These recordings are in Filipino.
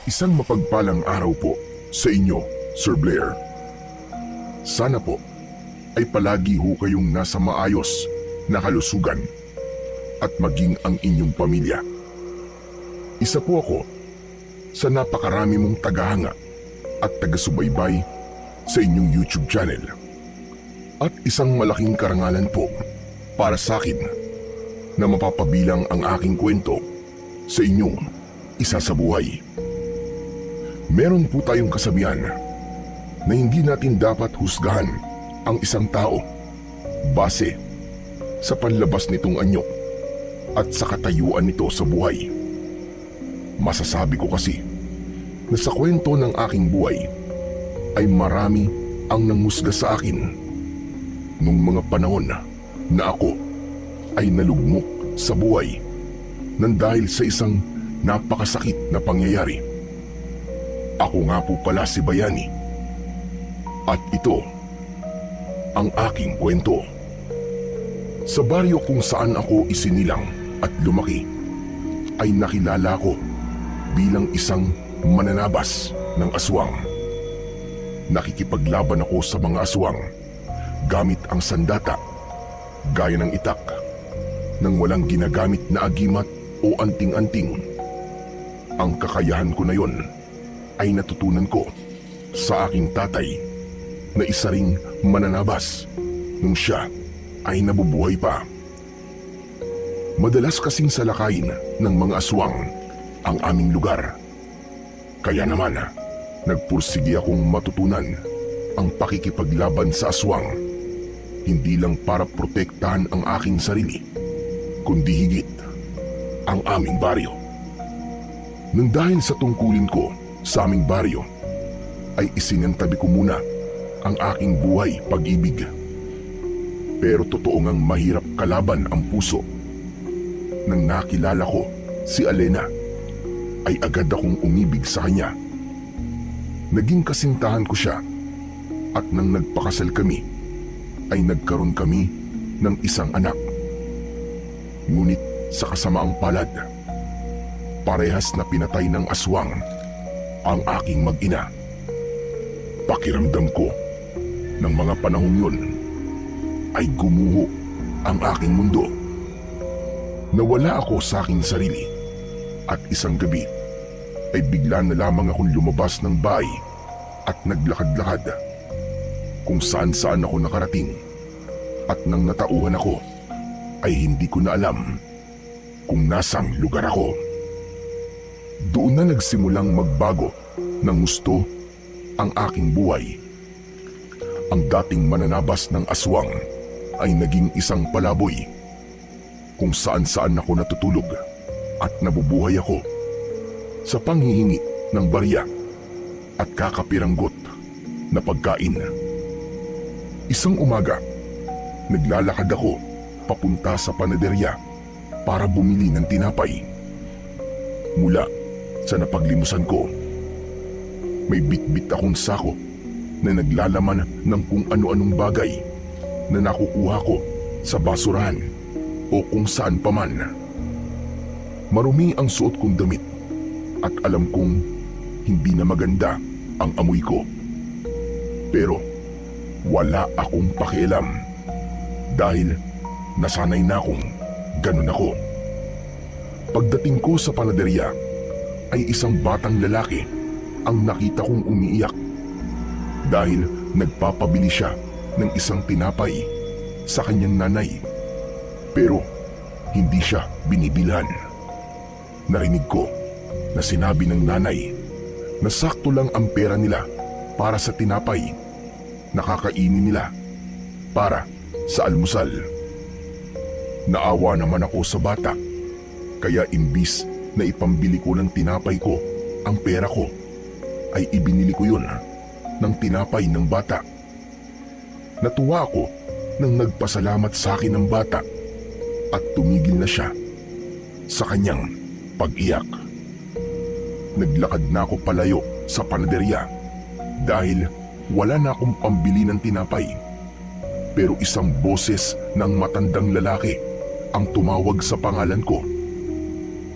Isang mapagpalang araw po sa inyo, Sir Blair. Sana po ay palagi ho kayong nasa maayos na kalusugan at maging ang inyong pamilya. Isa po ako sa napakarami mong tagahanga at taga-subaybay sa inyong YouTube channel. At isang malaking karangalan po para sa akin na mapapabilang ang aking kwento sa inyong isa sa buhay. Meron po tayong kasabihan na hindi natin dapat husgahan ang isang tao base sa panlabas nitong anyo at sa katayuan nito sa buhay. Masasabi ko kasi na sa kwento ng aking buhay ay marami ang nangusga sa akin nung mga panahon na ako ay nalugmok sa buhay nang dahil sa isang napakasakit na pangyayari. Ako nga po pala si Bayani at ito ang aking kwento. Sa baryo kung saan ako isinilang at lumaki ay nakilala ko bilang isang mananabas ng aswang. Nakikipaglaban ako sa mga aswang gamit ang sandata gaya ng itak nang walang ginagamit na agimat o anting-anting. Ang kakayahan ko na yon ay natutunan ko sa aking tatay na isa ring mananabas nung siya ay nabubuhay pa. Madalas kasing salakayin ng mga aswang ang aming lugar. Kaya naman, nagpursige akong matutunan ang pakikipaglaban sa aswang, hindi lang para protektahan ang aking sarili, kundi higit ang aming baryo. Nang dahil sa tungkulin ko sa aming baryo, ay isinantabi ko muna ang aking buhay pag-ibig. Pero totoo ngang mahirap kalaban ang puso. Nang nakilala ko si Alena, ay agad akong umibig sa kanya. Naging kasintahan ko siya at nang nagpakasal kami, ay nagkaroon kami ng isang anak. Ngunit sa kasamaang palad, parehas na pinatay ng aswang ang aking mag-ina. Pakiramdam ko ng mga panahong yun ay gumuho ang aking mundo. Nawala ako sa aking sarili at isang gabi ay bigla na lamang akong lumabas ng bahay at naglakad-lakad kung saan-saan ako nakarating. At nang natauhan ako ay hindi ko na alam kung nasang lugar ako. Doon na nagsimulang magbago ng gusto ang aking buhay. Ang dating mananabas ng aswang ay naging isang palaboy kung saan-saan ako natutulog at nabubuhay ako sa panghihingi ng barya at kakapiranggot na pagkain. Isang umaga, naglalakad ako papunta sa panaderya para bumili ng tinapay. Mula sa napaglimusan ko, may bitbit akong sako na naglalaman ng kung ano-anong bagay na nakukuha ko sa basurahan o kung saan paman. Marumi ang suot kong damit at alam kong hindi na maganda ang amoy ko. Pero wala akong pakialam dahil nasanay na akong ganun ako. Pagdating ko sa panaderya ay isang batang lalaki ang nakita kong umiiyak dahil nagpapabili siya ng isang tinapay sa kanyang nanay. Pero hindi siya binibilhan. Narinig ko na sinabi ng nanay na sakto lang ang pera nila para sa tinapay na kakainin nila para sa almusal. Naawa naman ako sa bata, kaya imbis na ipambili ko ng tinapay ko ang pera ko, ay ibinili ko yun ng tinapay ng bata. Natuwa ako nang nagpasalamat sa akin ng bata at tumigil na siya sa kanyang pag-iyak. Naglakad na ako palayo sa panaderya dahil wala na akong pambili ng tinapay. Pero isang boses ng matandang lalaki ang tumawag sa pangalan ko.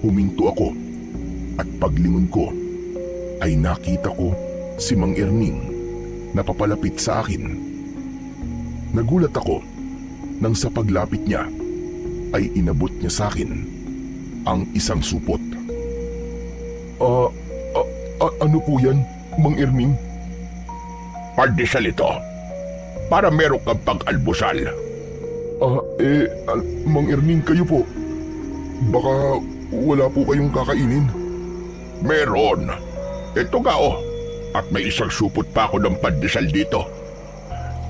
Huminto ako at paglingon ko ay nakita ko si Mang Erning na papalapit sa akin. Nagulat ako nang sa paglapit niya ay inabot niya sa akin ang isang supot. Ano po yan, Mang Erning? Pandesal ito. Para meron kang pang-almusal. Mang Erning, kayo po. Baka wala po kayong kakainin. Meron. Ito nga oh. At may isang supot pa ako ng pandesal dito.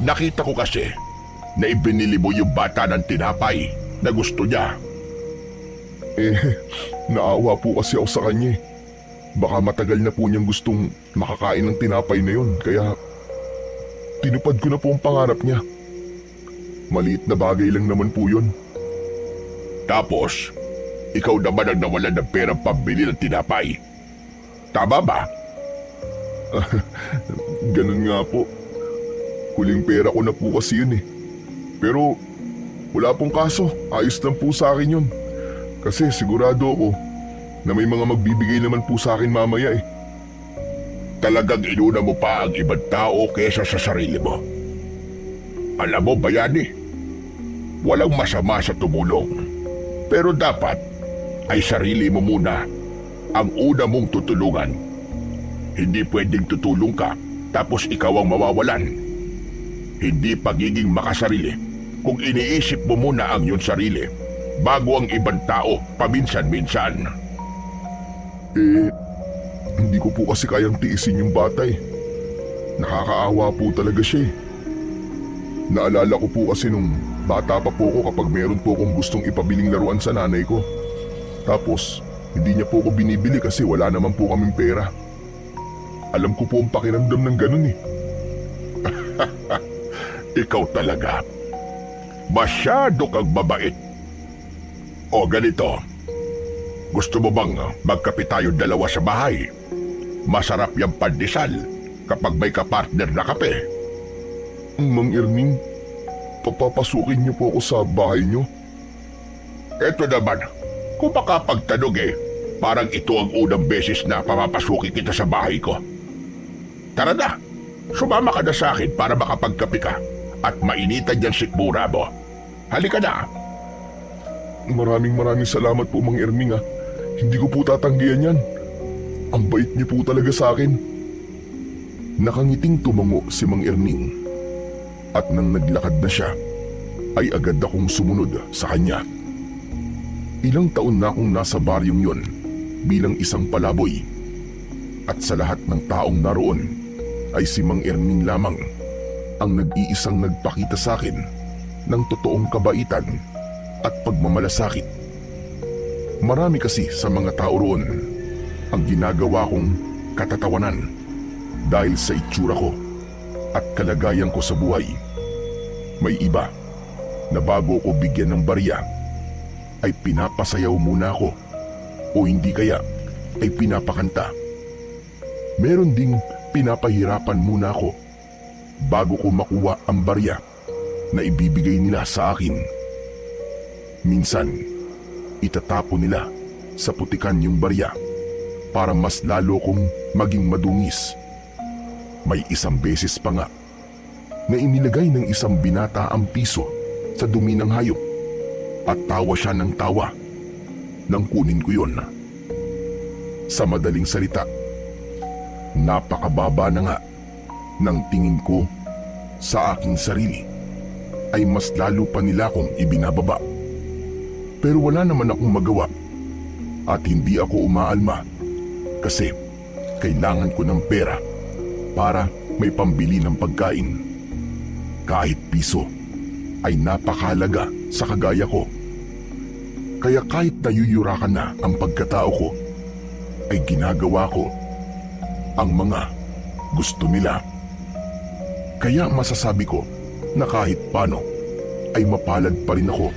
Nakita ko kasi na ibinili mo yung bata ng tinapay na gusto niya. Naawa po kasi ako sa kanya. Baka matagal na po niyang gustong makakain ng tinapay na yun, kaya tinupad ko na po ang pangarap niya. Maliit na bagay lang naman po yun. Tapos, ikaw naman ang nawalan ng perang pambili ng tinapay. Tama ba? Ganun nga po. Huling pera ko na po kasi yun eh. Pero wala pong kaso, ayos lang po sa akin yun. Kasi sigurado ako na may mga magbibigay naman po sa akin mamaya eh. Talagang inuna mo pa ang ibang tao kesa sa sarili mo. Alam mo, bayani, walang masama sa tumulong. Pero dapat ay sarili mo muna ang una mong tutulungan. Hindi pwedeng tutulong ka tapos ikaw ang mawawalan. Hindi pagiging makasarili kung iniisip mo muna ang iyong sarili bago ang ibang tao paminsan-minsan. Hindi ko po kasi kayang tiisin yung bata eh. Nakakaawa po talaga siya eh. Naalala ko po kasi nung bata pa po ako kapag meron po akong gustong ipabiling laruan sa nanay ko. Tapos, hindi niya po ako binibili kasi wala naman po kaming pera. Alam ko po ang pakiramdam ng ganun eh. Ikaw talaga. Masyado kang mabait. O ganito, gusto mo bang magkape tayo dalawa sa bahay? Masarap yung pandesal kapag may kapartner na kape. Mang Erning, papapasukin niyo po ako sa bahay niyo? Eto naman, kung makapagtanong parang ito ang unang beses na papapasukin kita sa bahay ko. Tara na, sumama ka na sa akin para makapagkape ka at mainitan yung sikmura mo. Halika na. Maraming salamat po, Mang Erning ah. Hindi ko po tatanggihan yan. Ang bait niyo po talaga sa akin. Nakangiting tumango si Mang Erning. At nang naglakad na siya, ay agad akong sumunod sa kanya. Ilang taon na akong nasa baryong yon bilang isang palaboy. At sa lahat ng taong naroon ay si Mang Erning lamang ang nag-iisang nagpakita sa akin ng totoong kabaitan at pagmamalasakit. Marami kasi sa mga tao roon ang ginagawa kong katatawanan dahil sa itsura ko at kalagayan ko sa buhay. May iba na bago ko bigyan ng barya ay pinapasayaw muna ako o hindi kaya ay pinapakanta. Meron ding pinapahirapan muna ako bago ko makuha ang barya na ibibigay nila sa akin. Minsan, itatapon nila sa putikan yung barya para mas lalo kong maging madungis. May isang beses pa nga na inilagay ng isang binata ang piso sa dumi ng hayop at tawa siya ng tawa nang kunin ko yon. Sa madaling salita, napakababa na nga ng tingin ko sa aking sarili ay mas lalo pa nila akong ibinababa. Pero wala naman akong magawa at hindi ako umaalma kasi kailangan ko ng pera para may pambili ng pagkain. Kahit piso ay napakahalaga sa kagaya ko. Kaya kahit nayuyurakan na ang pagkatao ko, ay ginagawa ko ang mga gusto nila. Kaya masasabi ko na kahit paano ay mapalad pa rin ako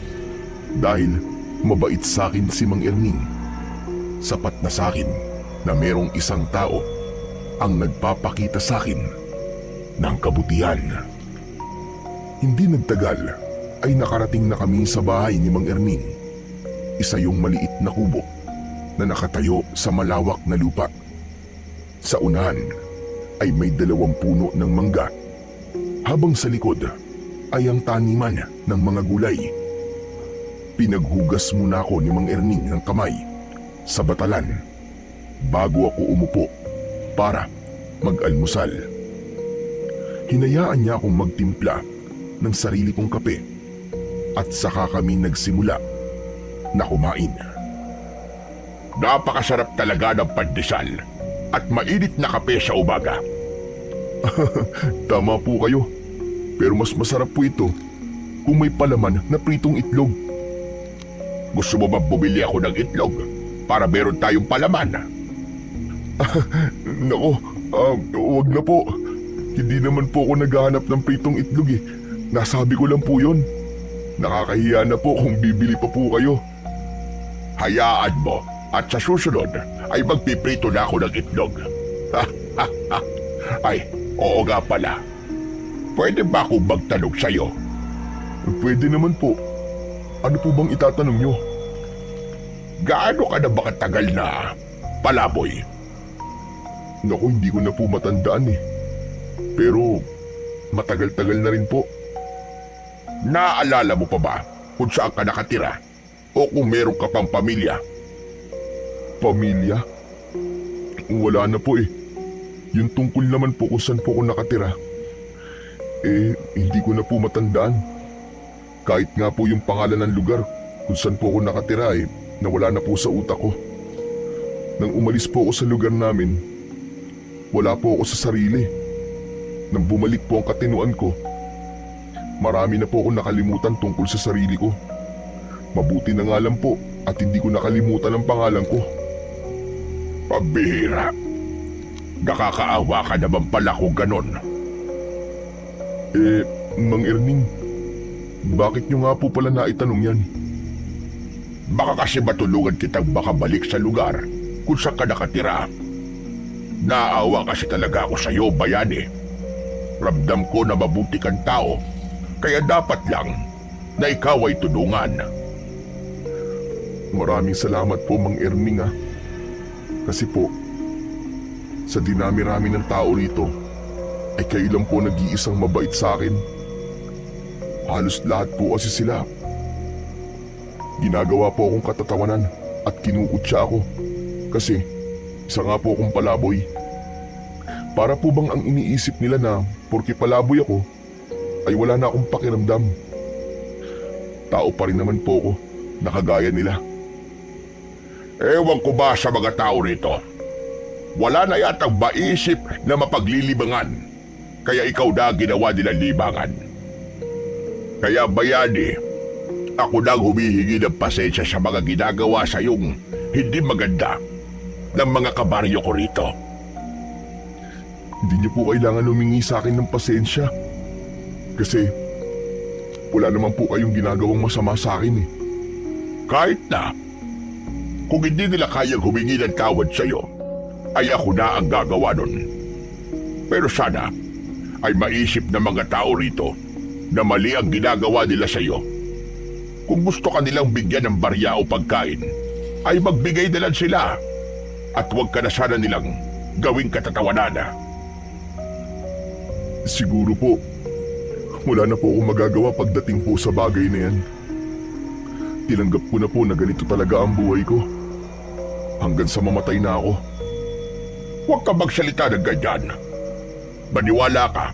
dahil mabait sa akin si Mang Erning. Sapat na sa akin na merong isang tao ang nagpapakita sa akin ng kabutihan. Hindi nagtagal ay nakarating na kami sa bahay ni Mang Erning. Isa yung maliit na kubo na nakatayo sa malawak na lupa. Sa unahan ay may 2 puno ng mangga, habang sa likod ay ang taniman ng mga gulay. Pinaghugas muna ako ni Mang Erning ng kamay sa batalan bago ako umupo para mag-almusal. Hinayaan niya akong magtimpla ng sarili kong kape at saka kami nagsimula na kumain. Napakasarap talaga ng pandesal at mainit na kape sa umaga. Tama po kayo, pero mas masarap po ito kung may palaman na pritong itlog. Gusto mo ba bumili ako ng itlog para meron tayong palaman? Nako, wag na po. Hindi naman po ako naghahanap ng pritong itlog eh. Nasabi ko lang po yun. Nakakahiya na po kung bibili pa po kayo. Hayaan mo at sa susunod ay magpiprito na ako ng itlog. Ay, oo nga pala. Pwede ba akong magtanong sa'yo? Pwede naman po. Ano po bang itatanong nyo? Gaano ka na ba katagal na palaboy? Naku, hindi ko na po matandaan eh. Pero matagal-tagal na rin po. Naaalala mo pa ba kung saan ka nakatira? O kung meron ka pang pamilya? Pamilya? Wala na po eh. Yung tungkol naman po kung saan po ako nakatira. Hindi ko na po matandaan. Kahit nga po yung pangalan ng lugar kung saan po ako nakatira nawala na po sa utak ko. Nang umalis po ako sa lugar namin, wala po ako sa sarili. Nang bumalik po ang katinuan ko, marami na po ako nakalimutan tungkol sa sarili ko. Mabuti na nga lang po at hindi ko nakalimutan ang pangalan ko. Pambihira. Nakakaawa ka naman pala kung ganon. Mang Erning, bakit nyo nga po pala naitanong yan? Baka kasi matulungan kitang makabalik sa lugar kung saan ka nakatira. Naawa kasi talaga ako sa iyo, bayani. Ramdam ko na mabuti kang tao, kaya dapat lang na ikaw ay tulungan. Maraming salamat po, Mang Erning ah. Kasi po, sa dinami-rami ng tao rito, ay kayo lang po nag-iisang mabait sa akin. Halos lahat po kasi sila. Ginagawa po akong katatawanan at kinuutya ako kasi isa nga po akong palaboy. Para po bang ang iniisip nila na porke palaboy ako ay wala na akong pakiramdam. Tao pa rin naman po ako, nakagaya nila. Ewan ko ba sa mga tao rito? Wala na yatang maisip na mapaglilibangan, kaya ikaw na ginawa nilang libangan. Kaya bayani, ako nang humihingi ng pasensya sa mga ginagawa sa iyong hindi maganda ng mga kabaryo ko rito. Hindi niyo po kailangan humingi sa akin ng pasensya. Kasi wala naman po kayong ginagawang masama sa akin eh. Kahit na, kung hindi nila kayang humingi ng tawad sa iyo, ay ako na ang gagawa nun. Pero sana ay maisip ng mga tao rito na mali ang ginagawa nila sa iyo. Kung gusto ka nilang bigyan ng barya o pagkain, ay magbigay na lang sila at huwag ka na sana nilang gawing katatawanan. Siguro po, wala na po akong magagawa pagdating po sa bagay na yan. Tinanggap ko na po na ganito talaga ang buhay ko. Hanggang sa mamatay na ako. Huwag ka magsalita ng ganyan. Maniwala ka,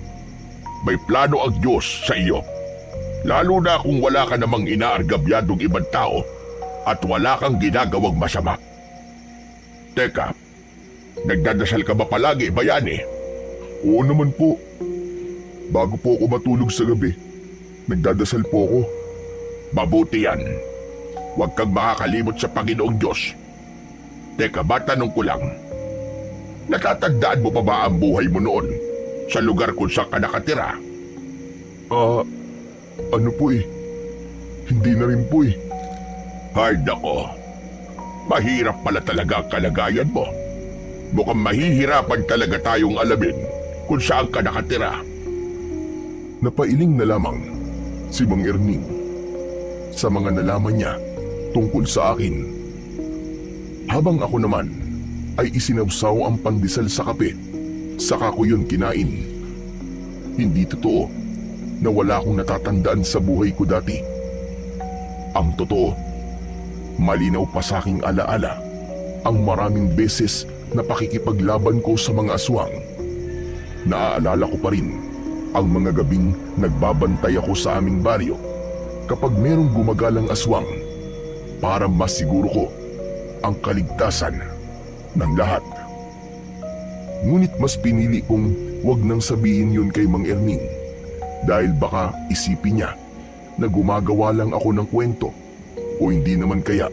may plano ang Diyos sa iyo. Lalo na kung wala ka namang inaargabyadong ibang tao at wala kang ginagawang masama. Teka, nagdadasal ka ba palagi, bayani? Oo naman po. Bago po ako matulog sa gabi, nagdadasal po ako. Mabuti yan. Huwag kang makakalimot sa Panginoong Diyos. Teka, tanong ko lang. Natatandaan mo pa ba ang buhay mo noon sa lugar kung saan ka nakatira? Ano po eh? Hindi na rin po eh. Ay nako, mahirap pala talaga ang kalagayan mo. Mukhang mahihirapan talaga tayong alamin kung saan ka nakatira. Napailing na lamang si Mang Erning sa mga nalaman niya tungkol sa akin. Habang ako naman ay isinawsaw ang pandesal sa kape, saka ko yun kinain. Hindi totoo na wala akong natatandaan sa buhay ko dati. Ang totoo, malinaw pa sa aking alaala ang maraming beses na pakikipaglaban ko sa mga aswang. Naaalala ko pa rin ang mga gabing nagbabantay ako sa aming baryo kapag merong gumagalang aswang para masiguro ko ang kaligtasan ng lahat. Ngunit mas pinili kong wag nang sabihin yun kay Mang Erning dahil baka isipin niya na gumagawa lang ako ng kwento o hindi naman kaya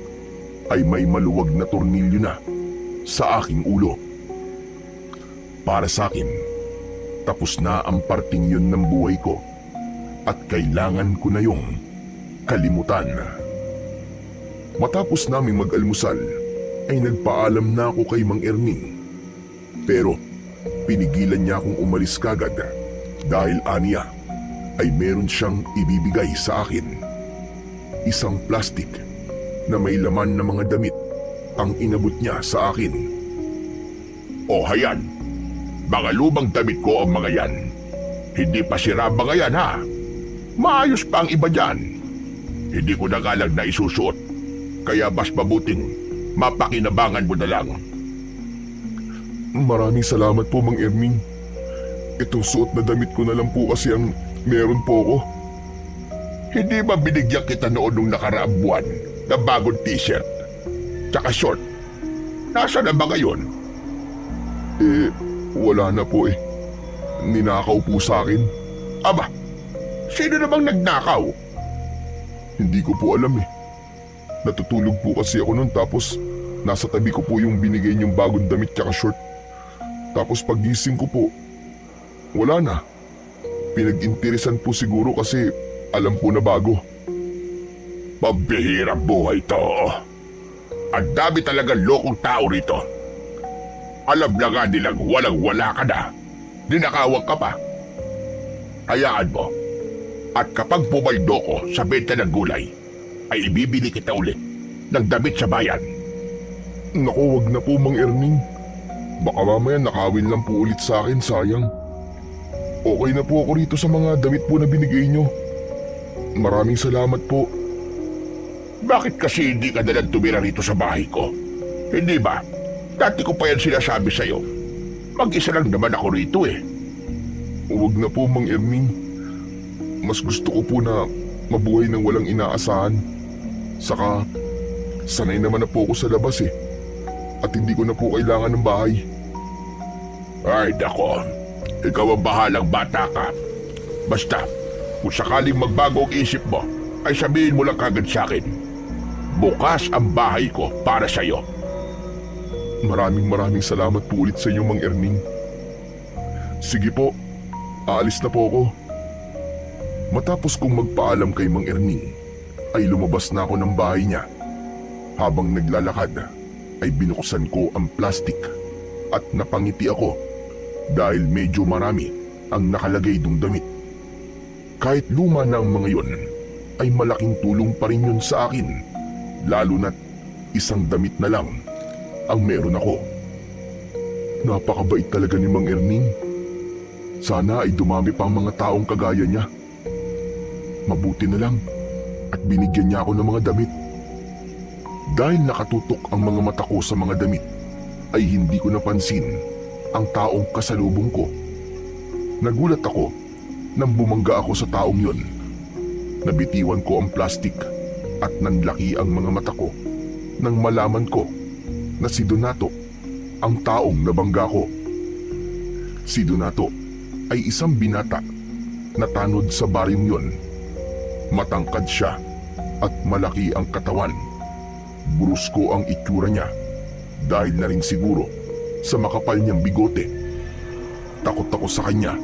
ay may maluwag na tornilyo na sa aking ulo. Para sa akin, tapos na ang parting yun ng buhay ko at kailangan ko na yung kalimutan. Matapos naming mag-almusal ay nagpaalam na ako kay Mang Erning. Pero pinigilan niya akong umalis kagad dahil aniya ay meron siyang ibibigay sa akin. Isang plastik na may laman na mga damit ang inabot niya sa akin. O hayan, mga lumang damit ko ang mga yan. Hindi pa sira mga yan ha. Maayos pa ang iba dyan. Hindi ko na galang na isusuot. Kaya mas mabuting mapakinabangan mo na lang. Maraming salamat po, Mang Erning. Itong suot na damit ko na lang po kasi ang meron po ko. Hindi ba binigyan kita noon nung nakaraang buwan na bagong t-shirt? Tsaka short. Nasaan na ba ngayon? Wala na po eh. Ninakaw po sa akin. Aba, sino namang nagnakaw? Hindi ko po alam eh. Natutulog po kasi ako noon tapos nasa tabi ko po yung binigay niyong bagong damit tsaka short. Tapos pagising ko po, wala na. Pinag-interesan po siguro kasi alam po na bago. Pambihirang buhay to. Ang dami talaga lokong tao rito. Alam na nga nilang walang-wala ka na. Ninakawag ka pa. Hayaan mo. At kapag pumaldo ko sa benta ng gulay, ay ibibili kita ulit ng damit sa bayan. Naku, wag na po, Mang Erning. Baka mamaya nakawin lang po ulit sa akin, sayang. Okay na po ako rito sa mga damit po na binigay nyo. Maraming salamat po. Bakit kasi hindi ka nalang tumira rito sa bahay ko? Hindi ba? Dati ko pa yan sinasabi sa'yo. Mag-isa lang naman ako rito eh. Huwag na po, Mang Erning. Mas gusto ko po na mabuhay ng walang inaasahan. Saka, sanay naman na po ako sa labas eh. At hindi ko na po kailangan ng bahay. Ay, nako. Ikaw ang bahalang bata ka. Basta, kung sakaling magbago ang isip mo, ay sabihin mo lang kagad sa akin. Bukas ang bahay ko para sa'yo. Maraming salamat po ulit sa inyo, Mang Erning. Sige po, aalis na po ako. Matapos kong magpaalam kay Mang Erning, ay lumabas na ako ng bahay niya. Habang naglalakad, ay binuksan ko ang plastik at napangiti ako dahil medyo marami ang nakalagay dong damit. Kahit luma na ang mga yon, ay malaking tulong pa rin yun sa akin, lalo na't isang damit na lang ang meron ako. Napakabait talaga ni Mang Erning. Sana ay dumami pa ang mga taong kagaya niya. Mabuti na lang at binigyan niya ako ng mga damit. Dahil nakatutok ang mga mata ko sa mga damit, ay hindi ko napansin ang taong kasalubong ko. Nagulat ako nang bumangga ako sa taong yon. Nabitiwan ko ang plastik at nanlaki ang mga mata ko nang malaman ko na si Donato ang taong nabangga ko. Si Donato ay isang binata na tanod sa baryong yon. Matangkad siya at malaki ang katawan. Brusko ang itsura niya dahil na rin siguro sa makapal niyang bigote. Takot ako sa kanya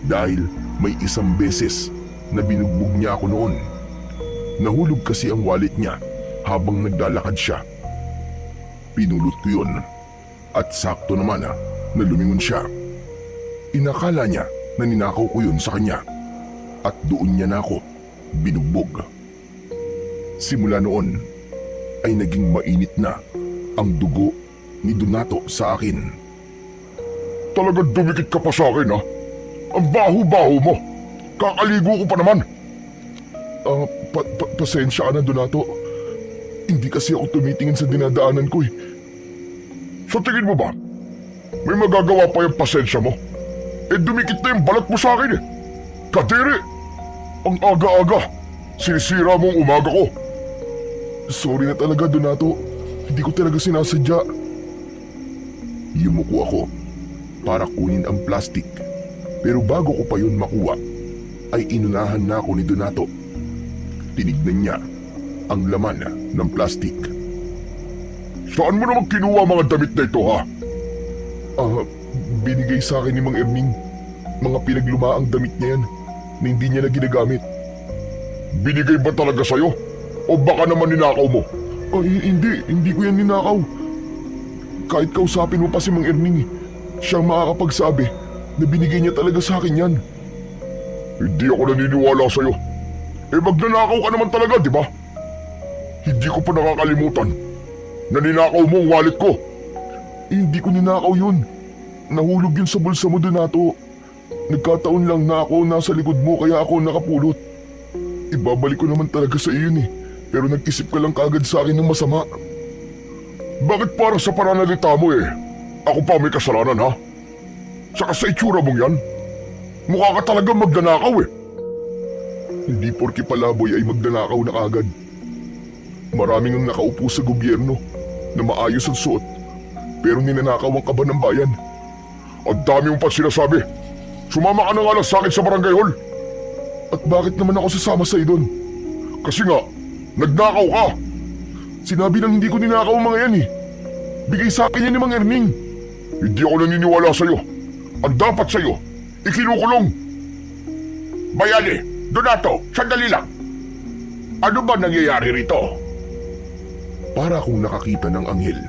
dahil may isang beses na binugbog niya ako noon. Nahulog kasi ang wallet niya habang naglalakad siya. Pinulot ko yun at sakto naman na lumingon siya. Inakala niya na ninakaw ko yun sa kanya at doon niya na ako binugbog. Simula noon ay naging mainit na ang dugo ni Donato sa akin. Talagang dumikit ka pa sa akin, ha? Ang baho-baho mo. Kakaligo ko pa naman. Pasensya ka na, Donato. Hindi kasi ako tumitingin sa dinadaanan ko eh. Sa tingin mo ba, may magagawa pa yung pasensya mo? Dumikit na yung balat mo sa akin, eh. Kadiri! Ang aga-aga, sinisira mo ang umaga ko. Sorry na talaga, Donato. Hindi ko talaga sinasadya. Yumuko ako para kunin ang plastic. Pero bago ko pa yun makuha, ay inunahan na ako ni Donato. Tinignan niya ang laman ng plastic. Saan mo naman kinuha mga damit na ito, ha? Binigay sa akin ni Mang Erning. Mga pinaglumaang damit niya yan na hindi niya na ginagamit. Binigay ba talaga sa'yo? O baka naman ninakaw mo? Hindi ko yan ninakaw. Kahit kausapin mo pa si Mang Erning, siyang makakapagsabi na binigay niya talaga sa akin yan. Hindi ako naniniwala sa'yo. Magnanakaw ka naman talaga, di ba? Hindi ko pa nakakalimutan na ninakaw mo ang wallet ko. Hindi ko ninakaw yun. Nahulog yun sa bulsa mo, Donato. Nagkataon lang na ako nasa likod mo kaya ako nakapulot. Ibabalik ko naman talaga sa iyo yun eh. Pero nag-isip ka lang kaagad sa akin ng masama. Bakit para sa pananalita mo ako pa may kasalanan, ha? Saka sa itsura mong yan, mukha ka talagang magnanakaw Hindi porke palaboy ay magnanakaw na kaagad. Maraming ang nakaupo sa gobyerno na maayos ang suot, pero ninanakaw ang kaba ng bayan. Ang dami mo pa sinasabi. Sumama ka na nga lang sa akin sa barangay hall. At bakit naman ako sasama sa doon? Kasi nga, nagnakaw ka. Sinabi nang hindi ko ninakaw ang mga yan eh. Bigay sa akin yan ni Mang Erning. Hindi ako naniniwala sa'yo. Ang dapat sa'yo, ikinukulong. Bayani, Donato, sandali lang. Ano ba nangyayari rito? Para akong nakakita ng anghel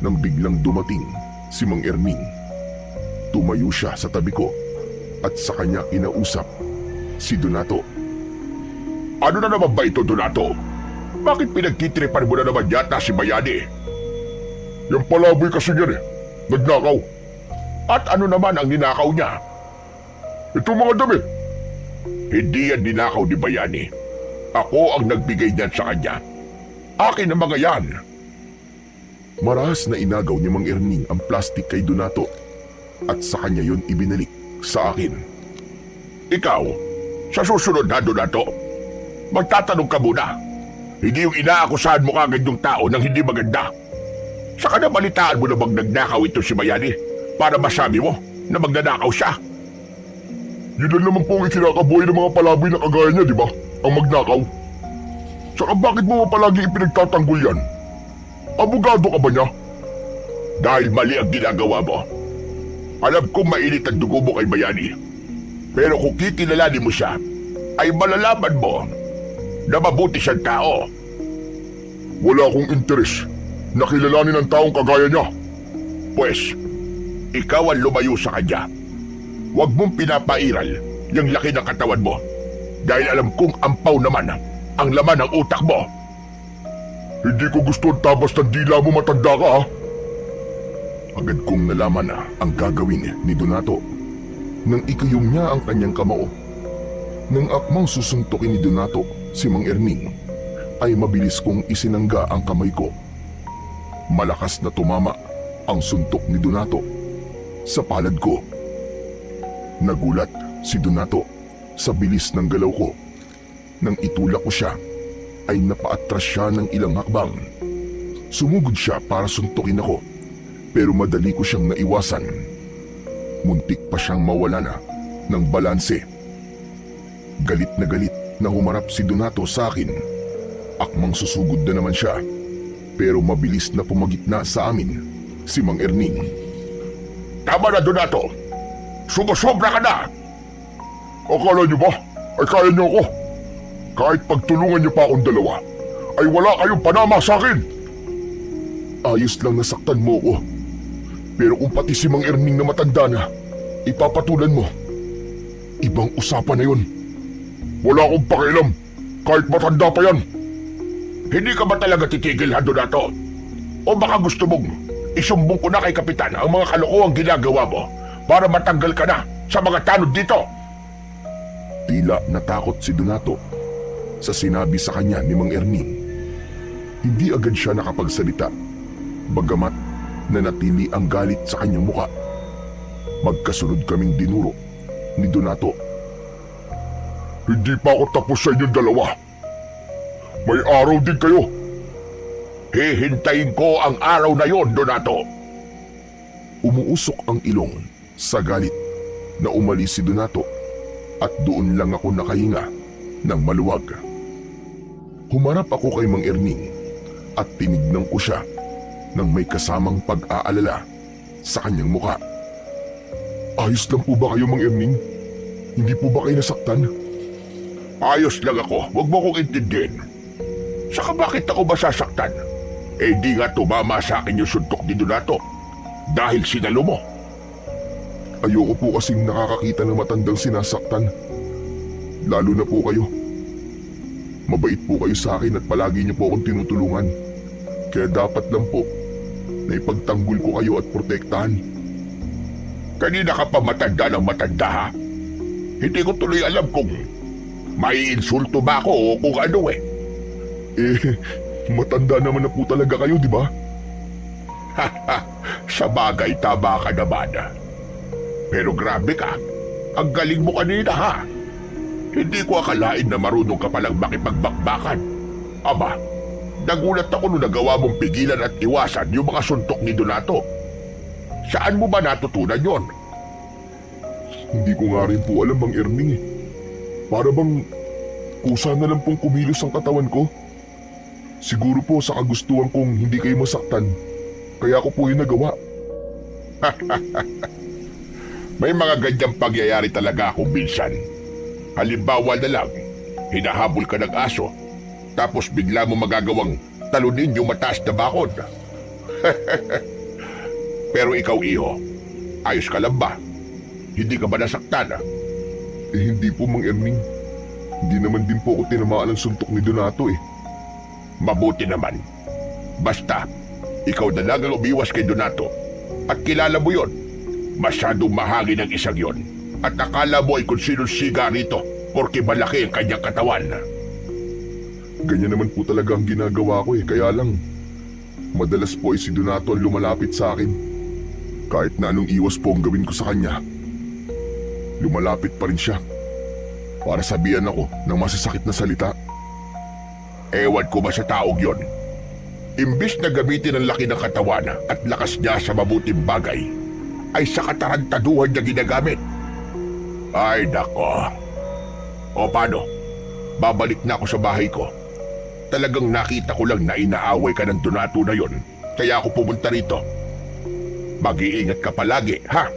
nang biglang dumating si Mang Erning. Tumayo siya sa tabi ko at sa kanya inausap si Donato. Ano na naman ba ito, Donato? Bakit pinagtitripan mo na naman yata si Bayani? Yung palaboy kasi yan nagnakaw. At ano naman ang ninakaw niya? Ito mga damit. Hindi yan ninakaw ni Bayani. Ako ang nagbigay niyan sa kanya. Akin ang mga yan. Marahas na inagaw ni Mang Erning ang plastic kay Donato at sa kanya yon ibinalik sa akin. Ikaw, sa susunod na, Donato, magtatanong ka muna. Hindi yung inaakusahan mo kagad yung tao ng hindi maganda. Saka nabalitaan mo na bang nagnakaw ito si Bayani para masabi mo na magnanakaw siya. Yun lang naman po ang ikinakabuhay ng mga palaboy na kagaya niya, di ba? Ang magnakaw. Saka bakit mo palagi ipinagtatanggol yan? Abogado ka ba niya? Dahil mali ang ginagawa mo. Alam kong mainit ang dugo mo kay Bayani. Pero kung kikilalanin mo siya, ay malalaman mo na mabuti siyang tao. Wala akong interes na kilalanin ang taong kagaya niya. Pwes, ikaw ang lumayo sa kanya. Huwag mong pinapairal yung laki ng katawan mo. Dahil alam kong ampaw naman ang laman ng utak mo. Hindi ko gusto ang tabas ng dila mo, matanda ka, ha? Agad kong nalaman ang gagawin ni Donato nang ikayong niya ang kanyang kamao. Nang akmang susuntukin ni Donato si Mang Erning, ay mabilis kong isinangga ang kamay ko. Malakas na tumama ang suntok ni Donato sa palad ko. Nagulat si Donato sa bilis ng galaw ko. Nang itulak ko siya, ay napaatras siya ng ilang hakbang. Sumugod siya para suntukin ako, pero madali ko siyang naiwasan. Muntik pa siyang mawala na ng balanse. Galit na humarap si Donato sa akin. Akmang susugod na naman siya, pero mabilis na pumagitna sa amin si Mang Erning. Tama na, Donato! Sumusobra ka na! Akala niyo ba ay kaya niyo ako? Kahit pagtulungan niyo pa akong dalawa, ay wala kayong panama sa akin! Ayos lang nasaktan mo ko. Pero kung pati si Mang Erning na matanda na, ipapatulan mo, ibang usapan na yun. Wala akong pakialam, kahit matanda pa yan. Hindi ka ba talaga titigil, ha, Donato? O baka gusto mong isumbong ko na kay Kapitan ang mga kalokohang ginagawa mo para matanggal ka na sa mga tanod dito. Tila natakot si Donato sa sinabi sa kanya ni Mang Erning. Hindi agad siya nakapagsalita, bagamat nanatili ang galit sa kanyang muka. Magkasunod kaming dinuro ni Donato. Hindi pa ako tapos sa inyong dalawa. May araw din kayo. Hihintayin ko ang araw na yon, Donato. Umuusok ang ilong sa galit na umalis si Donato at doon lang ako nakahinga ng maluwag. Humarap ako kay Mang Erning at tinignan ko siya nang may kasamang pag-aalala sa kanyang muka. Ayos lang po ba kayo, Mang Erning? Hindi po ba kayo nasaktan? Ayos lang ako, huwag mo kong intindihin. Saka bakit ako masasaktan? Eh di nga tumama sa akin yung suntok ni Donato dahil sinalo mo. Ayoko po kasing nakakakita ng matandang sinasaktan. Lalo na po kayo. Mabait po kayo sa akin at palagi niyo po akong tinutulungan. Kaya dapat lang po na ipagtanggol ko kayo at protektahan. Kanina ka pa matanda ng matanda, ha? Hindi ko tuloy alam kung may insulto ba ako o kung ano eh. Matanda naman na po talaga kayo, di ba? Sa bagay, tama ka naman. Pero grabe ka, ang galing mo kanina, ha? Hindi ko akalain na marunong ka palang makipagbakbakan. Aba, nagulat ako nung nagawa mong pigilan at iwasan yung mga suntok ni Donato. Saan mo ba natutunan yon? Hindi ko nga rin po alam, Mang Erning eh. Para bang kusa na lang pong kumilos ang katawan ko. Siguro po sa kagustuhan kong hindi kayo masaktan, kaya ko po yung nagawa. May mga ganyang pagyayari talaga ako minsan. Halimbawa na lang, hinahabol ka ng aso, tapos bigla mo magagawang talunin yung mataas na bakod. Pero ikaw, iho, ayos ka lang ba? Hindi ka ba nasaktan? Hindi po, Mang Erning. Hindi naman din po ako tinamaan ng suntok ni Donato eh. Mabuti naman. Basta, ikaw na lang ang umiwas kay Donato. At kilala mo yon. Masyadong mahangin ang isang yon. At akala mo ay kung sinong siga rito porque malaki ang kanyang katawan. Ganyan naman po talaga ang ginagawa ko eh. Kaya lang, madalas po ay si Donato ang lumalapit sa akin. Kahit na anong iwas po ang gawin ko sa kanya, lumalapit pa rin siya para sabihan ako ng masasakit na salita. Ewan ko ba sa taong yon? Imbis na gamitin ang laki ng katawan at lakas niya sa mabuting bagay, ay sa katarantaduhan niya ginagamit. Ay nako. O paano? Babalik na ako sa bahay ko. Talagang nakita ko lang na inaaway ka ng Donato na yon, kaya ako pumunta rito. Mag-iingat ka palagi, ha?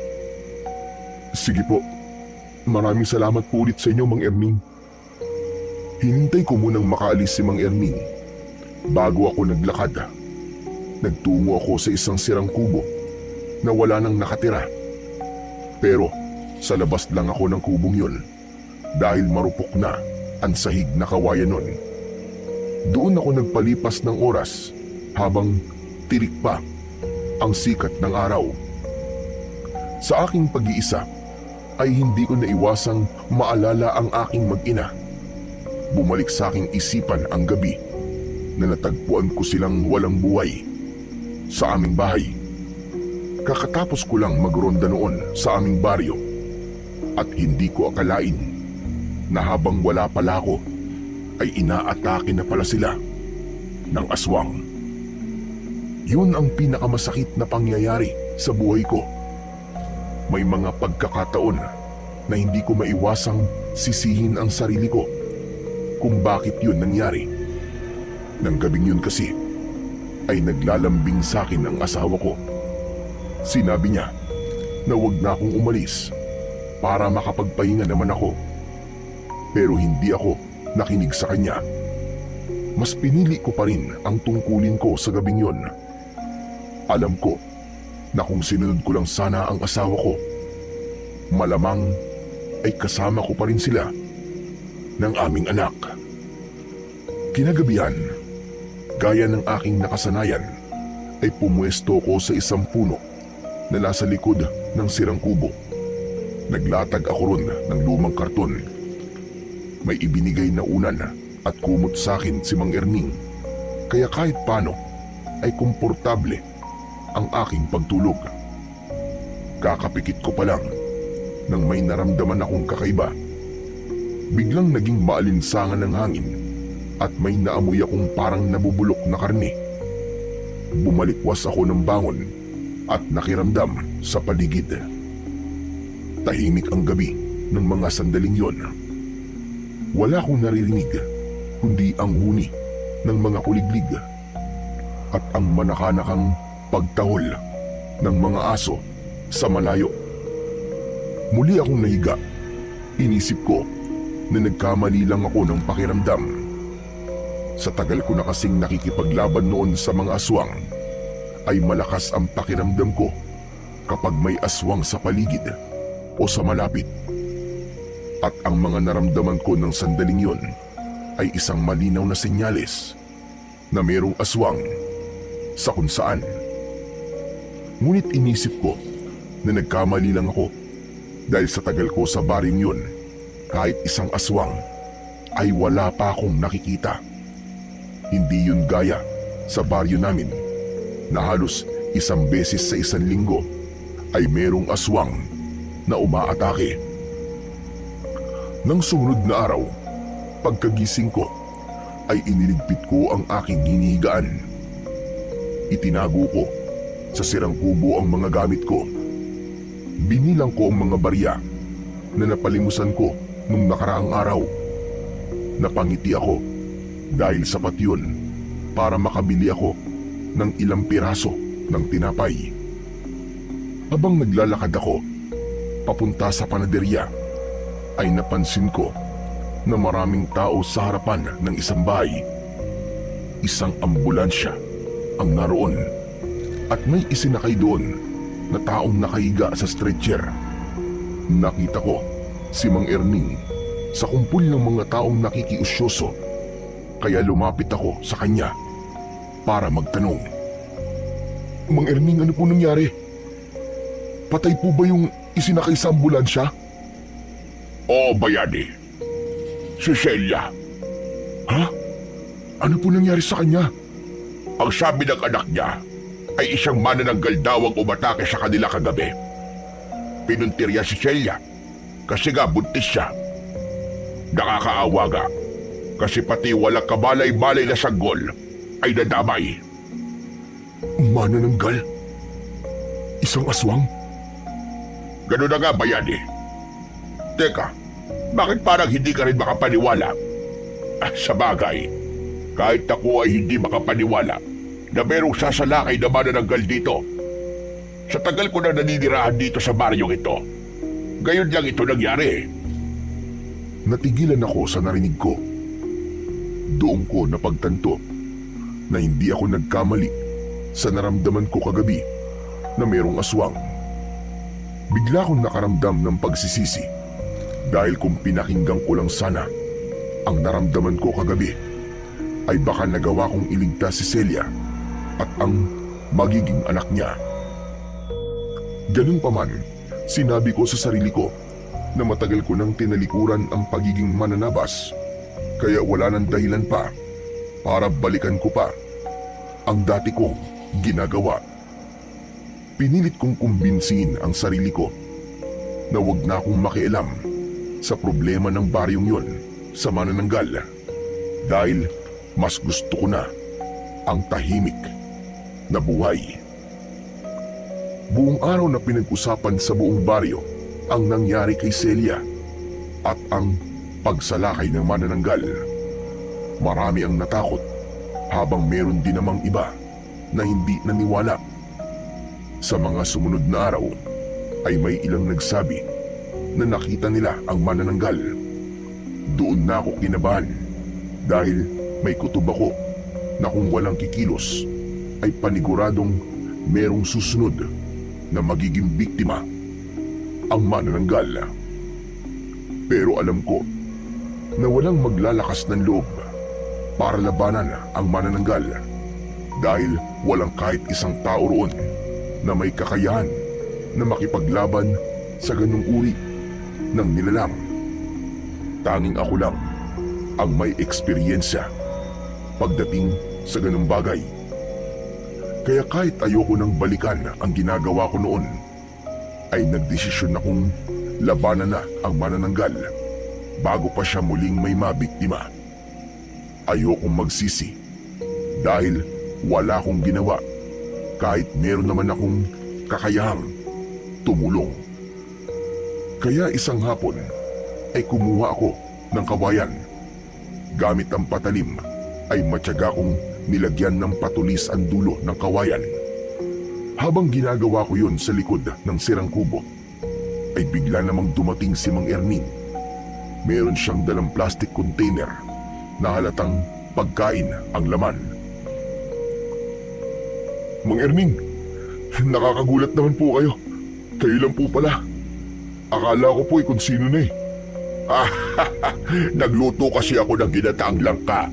Sige po. Maraming salamat po ulit sa inyo, Mang Erning. Hinintay ko munang makaalis si Mang Erning bago ako naglakad. Nagtungo ako sa isang sirang kubo na wala nang nakatira. Pero sa labas lang ako ng kubong yun dahil marupok na ang sahig na kawayan nun. Doon ako nagpalipas ng oras habang tirik pa ang sikat ng araw. Sa aking pag-iisa ay hindi ko naiwasang maalala ang aking mag-ina. Bumalik sa aking isipan ang gabi na natagpuan ko silang walang buhay sa aming bahay. Kakatapos ko lang magronda noon sa aming baryo at hindi ko akalain na habang wala pala ako ay inaatake na pala sila ng aswang. Yun ang pinakamasakit na pangyayari sa buhay ko. May mga pagkakataon na hindi ko maiwasang sisihin ang sarili ko kung bakit yun nangyari. Nang gabing yun kasi ay naglalambing sa akin ang asawa ko. Sinabi niya na wag na akong umalis para makapagpahinga naman ako. Pero hindi ako nakinig sa kanya. Mas pinili ko pa rin ang tungkulin ko sa gabing yun. Alam ko na kung sinunod ko lang sana ang asawa ko, malamang ay kasama ko pa rin sila ng aming anak. Kinagabihan, gaya ng aking nakasanayan, ay pumuesto ko sa isang puno na nasa likod ng sirang kubo. Naglatag ako ron ng lumang karton. May ibinigay na unan at kumot sa akin si Mang Erning, kaya kahit paano ay komportable ang aking pagtulog. Kakapikit ko pa lang nang may naramdaman akong kakaiba. Biglang naging maalinsangan ng hangin at may naamoy akong parang nabubulok na karne. Bumalikwas ako ng bangon at nakiramdam sa paligid. Tahimik ang gabi ng mga sandaling yon. Wala akong naririnig kundi ang huni ng mga kuliglig at ang manakanakang pagtahol ng mga aso sa malayo. Muli akong nahiga. Inisip ko na nagkamali lang ako ng pakiramdam. Sa tagal ko na kasing nakikipaglaban noon sa mga aswang, ay malakas ang pakiramdam ko kapag may aswang sa paligid o sa malapit. At ang mga naramdaman ko ng sandaling yon ay isang malinaw na senyales na mayroong aswang sa kung saan. Ngunit inisip ko na nagkamali lang ako dahil sa tagal ko sa baryong yun, kahit isang aswang ay wala pa akong nakikita. Hindi yun gaya sa baryo namin na halos isang beses sa isang linggo ay merong aswang na umaatake. Nang sumunod na araw, pagkagising ko ay iniligpit ko ang aking hinihigaan. Itinago ko sa sirang kubo ang mga gamit ko. Binilang ko ang mga barya na napalimusan ko nung nakaraang araw. Napangiti ako dahil sapat yun para makabili ako ng ilang piraso ng tinapay. Habang naglalakad ako papunta sa panaderya, ay napansin ko na maraming tao sa harapan ng isang bahay. Isang ambulansya ang naroon at may isinakay doon na taong nakahiga sa stretcher. Nakita ko si Mang Erning sa kumpul ng mga taong nakikiusyoso, kaya lumapit ako sa kanya para magtanong. Mang Erning, ano po nangyari? Patay po ba yung isinakay sa ambulansya? Oo, bayani. Si Celia. Ha? Ano po nangyari sa kanya? Ang sabi ng anak niya ay isang manananggal daw ang umatake sa kanila kagabi. Pinuntirya si Celia kasi nga buntis siya. Nakakaawa nga kasi pati walang kabalay-balay na sanggol ay nadamay. Manananggal? Isang aswang? Ganun na nga, bayani. Teka, bakit parang hindi ka rin makapaniwala? Sa bagay, kahit ako ay hindi makapaniwala na merong sasalakay na manananggal dito. Sa tagal ko na naninirahan dito sa baryong ito, gayon lang ito nangyari. Natigilan ako sa narinig ko. Doon ko napagtanto na hindi ako nagkamali sa naramdaman ko kagabi na merong aswang. Bigla akong nakaramdam ng pagsisisi dahil kung pinakinggan ko lang sana ang naramdaman ko kagabi, ay baka nagawa kong iligtas si Celia at ang magiging anak niya. Ganun pa man, sinabi ko sa sarili ko na matagal ko nang tinalikuran ang pagiging mananabas, kaya wala nang dahilan pa para balikan ko pa ang dati kong ginagawa. Pinilit kong kumbinsihin ang sarili ko na wag na akong makialam sa problema ng baryong yon sa manananggal dahil mas gusto ko na ang tahimik na buhay. Buong araw na pinag-usapan sa buong baryo ang nangyari kay Celia at ang pagsalakay ng manananggal. Marami ang natakot habang meron din namang iba na hindi naniwala. Sa mga sumunod na araw ay may ilang nagsabi na nakita nila ang manananggal. Doon na ako kinabahan dahil may kutob ako na kung walang kikilos ay paniguradong merong susunod na magiging biktima, ang manananggal. Pero alam ko na walang maglalakas ng loob para labanan ang manananggal dahil walang kahit isang tao roon na may kakayahan na makipaglaban sa ganung uri ng nilalang. Tanging ako lang ang may eksperyensya pagdating sa ganung bagay. Kaya kahit ayoko nang balikan ang ginagawa ko noon, ay nagdesisyon akong labanan na ang manananggal bago pa siya muling may mabiktima. Ayokong magsisi dahil wala akong ginawa kahit meron naman akong kakayahang tumulong. Kaya isang hapon ay kumuha ako ng kawayan. Gamit ang patalim ay matyaga kong nilagyan ng patulis ang dulo ng kawayan. Habang ginagawa ko yun sa likod ng sirang kubo, ay bigla namang dumating si Mang Erning. Meron siyang dalang plastic container na halatang pagkain ang laman. Mang Erning, nakakagulat naman po kayo. Kayo lang po pala. Akala ko po kung sino na eh. Nagluto kasi ako ng ginataang langka.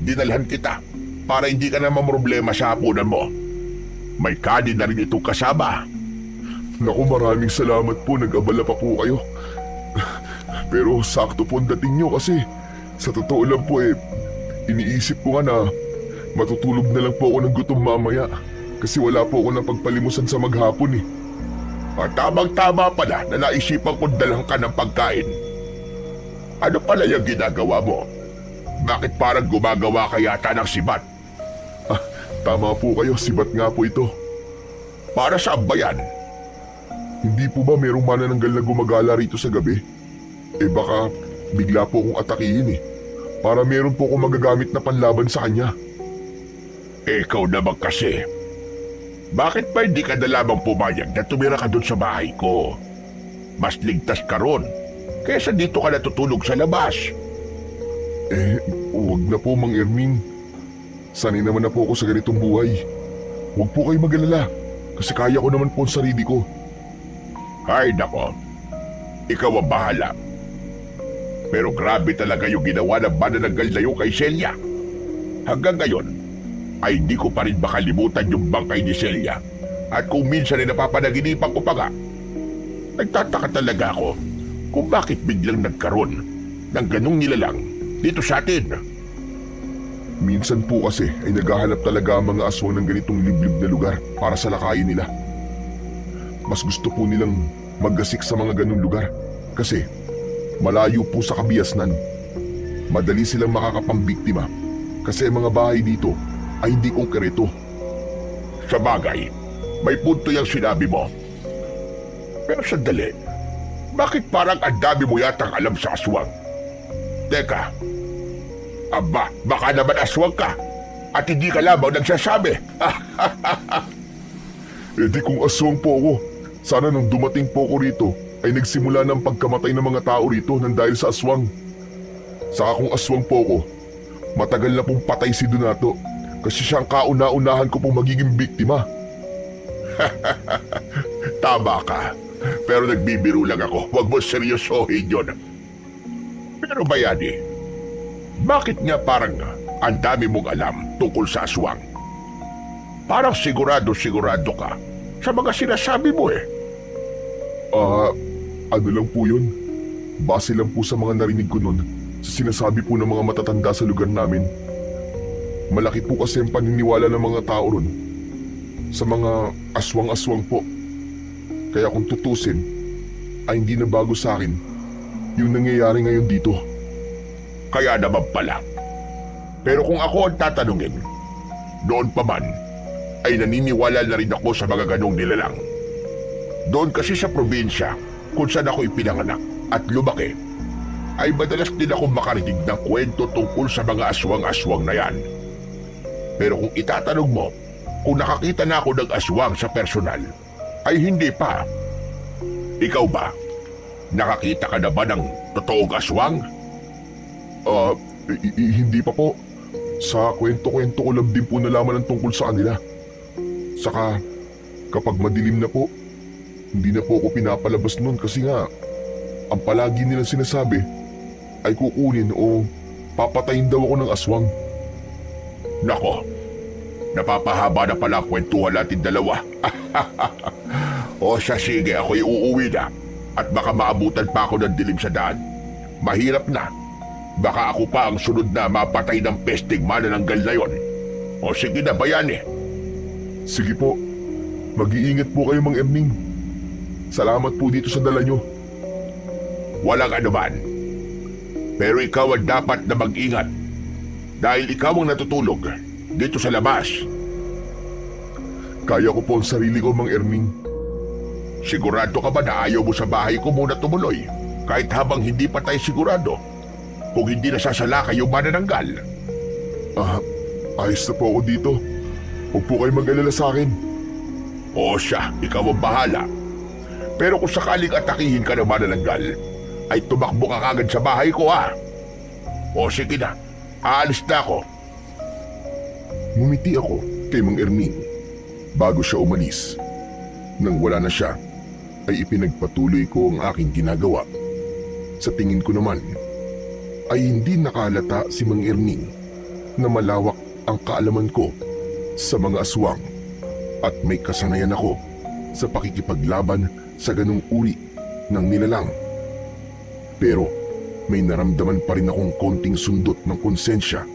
Dinalhan kita para hindi ka na mamroblema sa hapunan mo. May kanin na rin itong kasama. Naku, maraming salamat po. Nag-abala pa po kayo. Pero sakto po ang dating nyo kasi sa totoo lang po iniisip ko nga na matutulog na lang po ako ng gutom mamaya kasi wala po ako ng pagpalimusan sa maghapon eh. Tamang-tama pala na naisipan kong dalang ka ng pagkain. Ano pala yung ginagawa mo? Bakit parang gumagawa ka yata ng sibat? Tama po kayo, sibat nga po ito. Para saan ba yan? Hindi po ba merong manananggal na gumagala rito sa gabi? Baka bigla po akong atakihin eh. Para meron po akong magagamit na panlaban sa kanya. Ikaw naman kasi. Bakit ba hindi ka na lamang pumayag na tumira ka doon sa bahay ko? Mas ligtas ka ron kaysa dito ka natutulog sa labas. Huwag na po, Mang Erming. Sanay naman na po ako sa ganitong buhay. Huwag po kayo mag-alala kasi kaya ko naman po ang sarili ko. Ay nako, ikaw ang bahala. Pero grabe talaga yung ginawa ng manananggal na yung kay Celia. Hanggang ngayon, ay hindi ko pa rin makalimutan yung bangkay ni Celia. At kung minsan ay napapanaginipan ko pa nga, nagtataka talaga ako kung bakit biglang nagkaroon ng ganung nilalang dito sa atin. Minsan po kasi ay naghahanap talaga ang mga aswang ng ganitong liblib na lugar para sa lakayin nila. Mas gusto po nilang maggasik sa mga ganung lugar kasi malayo po sa kabiasnan. Madali silang makakapambiktima kasi ang mga bahay dito ay hindi konkreto. Sa bagay, may punto yung sinabi mo. Pero sandali, bakit parang ang dami mo yatang alam sa aswang? Teka, aba, baka naman aswang ka at hindi ka lamang nagsasabi. Di kung aswang po ako, sana nung dumating po ako rito ay nagsimula ng pagkamatay ng mga tao rito nang dahil sa aswang. Saka kung aswang po ako, matagal na pong patay si Donato kasi siyang kauna-unahan ko pong magiging biktima. Tama ka, pero nagbibiro lang ako. Huwag mo seryosohin yun. Pero Bayani, bakit nga parang ang dami mong alam tungkol sa aswang? Parang sigurado-sigurado ka sa mga sinasabi mo eh. Ano lang po yun? Base lang po sa mga narinig ko nun sa sinasabi po ng mga matatanda sa lugar namin. Malaki po kasi ang paniniwala ng mga tao ron sa mga aswang-aswang po. Kaya kung tutusin, ay hindi na bago sa akin yung nangyayari ngayon dito. Kaya naman pala. Pero kung ako ang tatanungin, noon pa man, ay naniniwala na rin ako sa mga ganong nilalang. Doon kasi sa probinsya, kung saan ako ipinanganak at lumaki, ay madalas din ako makarinig ng kwento tungkol sa mga aswang-aswang na yan. Pero kung itatanong mo, kung nakakita na ako ng aswang sa personal, ay hindi pa. Ikaw ba? Nakakita ka na ba ng totoong aswang? Hindi pa po. Sa kwento-kwento ko lang din po nalaman ang tungkol sa kanila. Saka kapag madilim na po, hindi na po ako pinapalabas nun kasi nga ang palagi nilang sinasabi ay kukunin o papatayin daw ako ng aswang. Nako, napapahaba na pala ang kwentuhan natin dalawa. O siya, sige, ako'y uuwi na. At baka maabutan pa ako ng dilim sa daan. Mahirap na. Baka ako pa ang sunod na mapatay ng pesting manananggal na yon. O sige na, bayani. Sige po. Mag-iingat po kayo, Mang Erning. Salamat po dito sa dala nyo. Walang anuman. Pero ikaw ang dapat na mag-ingat. Dahil ikaw ang natutulog dito sa labas. Kaya ko po ang sarili ko, Mang Erning. Sigurado ka ba na ayaw mo sa bahay ko muna tumuloy? Kahit habang hindi pa tayo sigurado. Kung hindi nasasalakay yung manananggal. Ayos na po ako dito. Huwag po kayo mag-alala sa akin. O siya, ikaw ang bahala. Pero kung sakaling atakihin ka ng manananggal, ay tumakbo ka kagad sa bahay ko, ha? O sige na, aalis na ako. Ngumiti ako kay Mang Erning bago siya umalis. Nang wala na siya, ay ipinagpatuloy ko ang aking ginagawa. Sa tingin ko naman, ay hindi nakahalata si Mang Erning na malawak ang kaalaman ko sa mga aswang at may kasanayan ako sa pakikipaglaban sa ganung uri ng nilalang. Pero may naramdaman pa rin akong konting sundot ng konsensya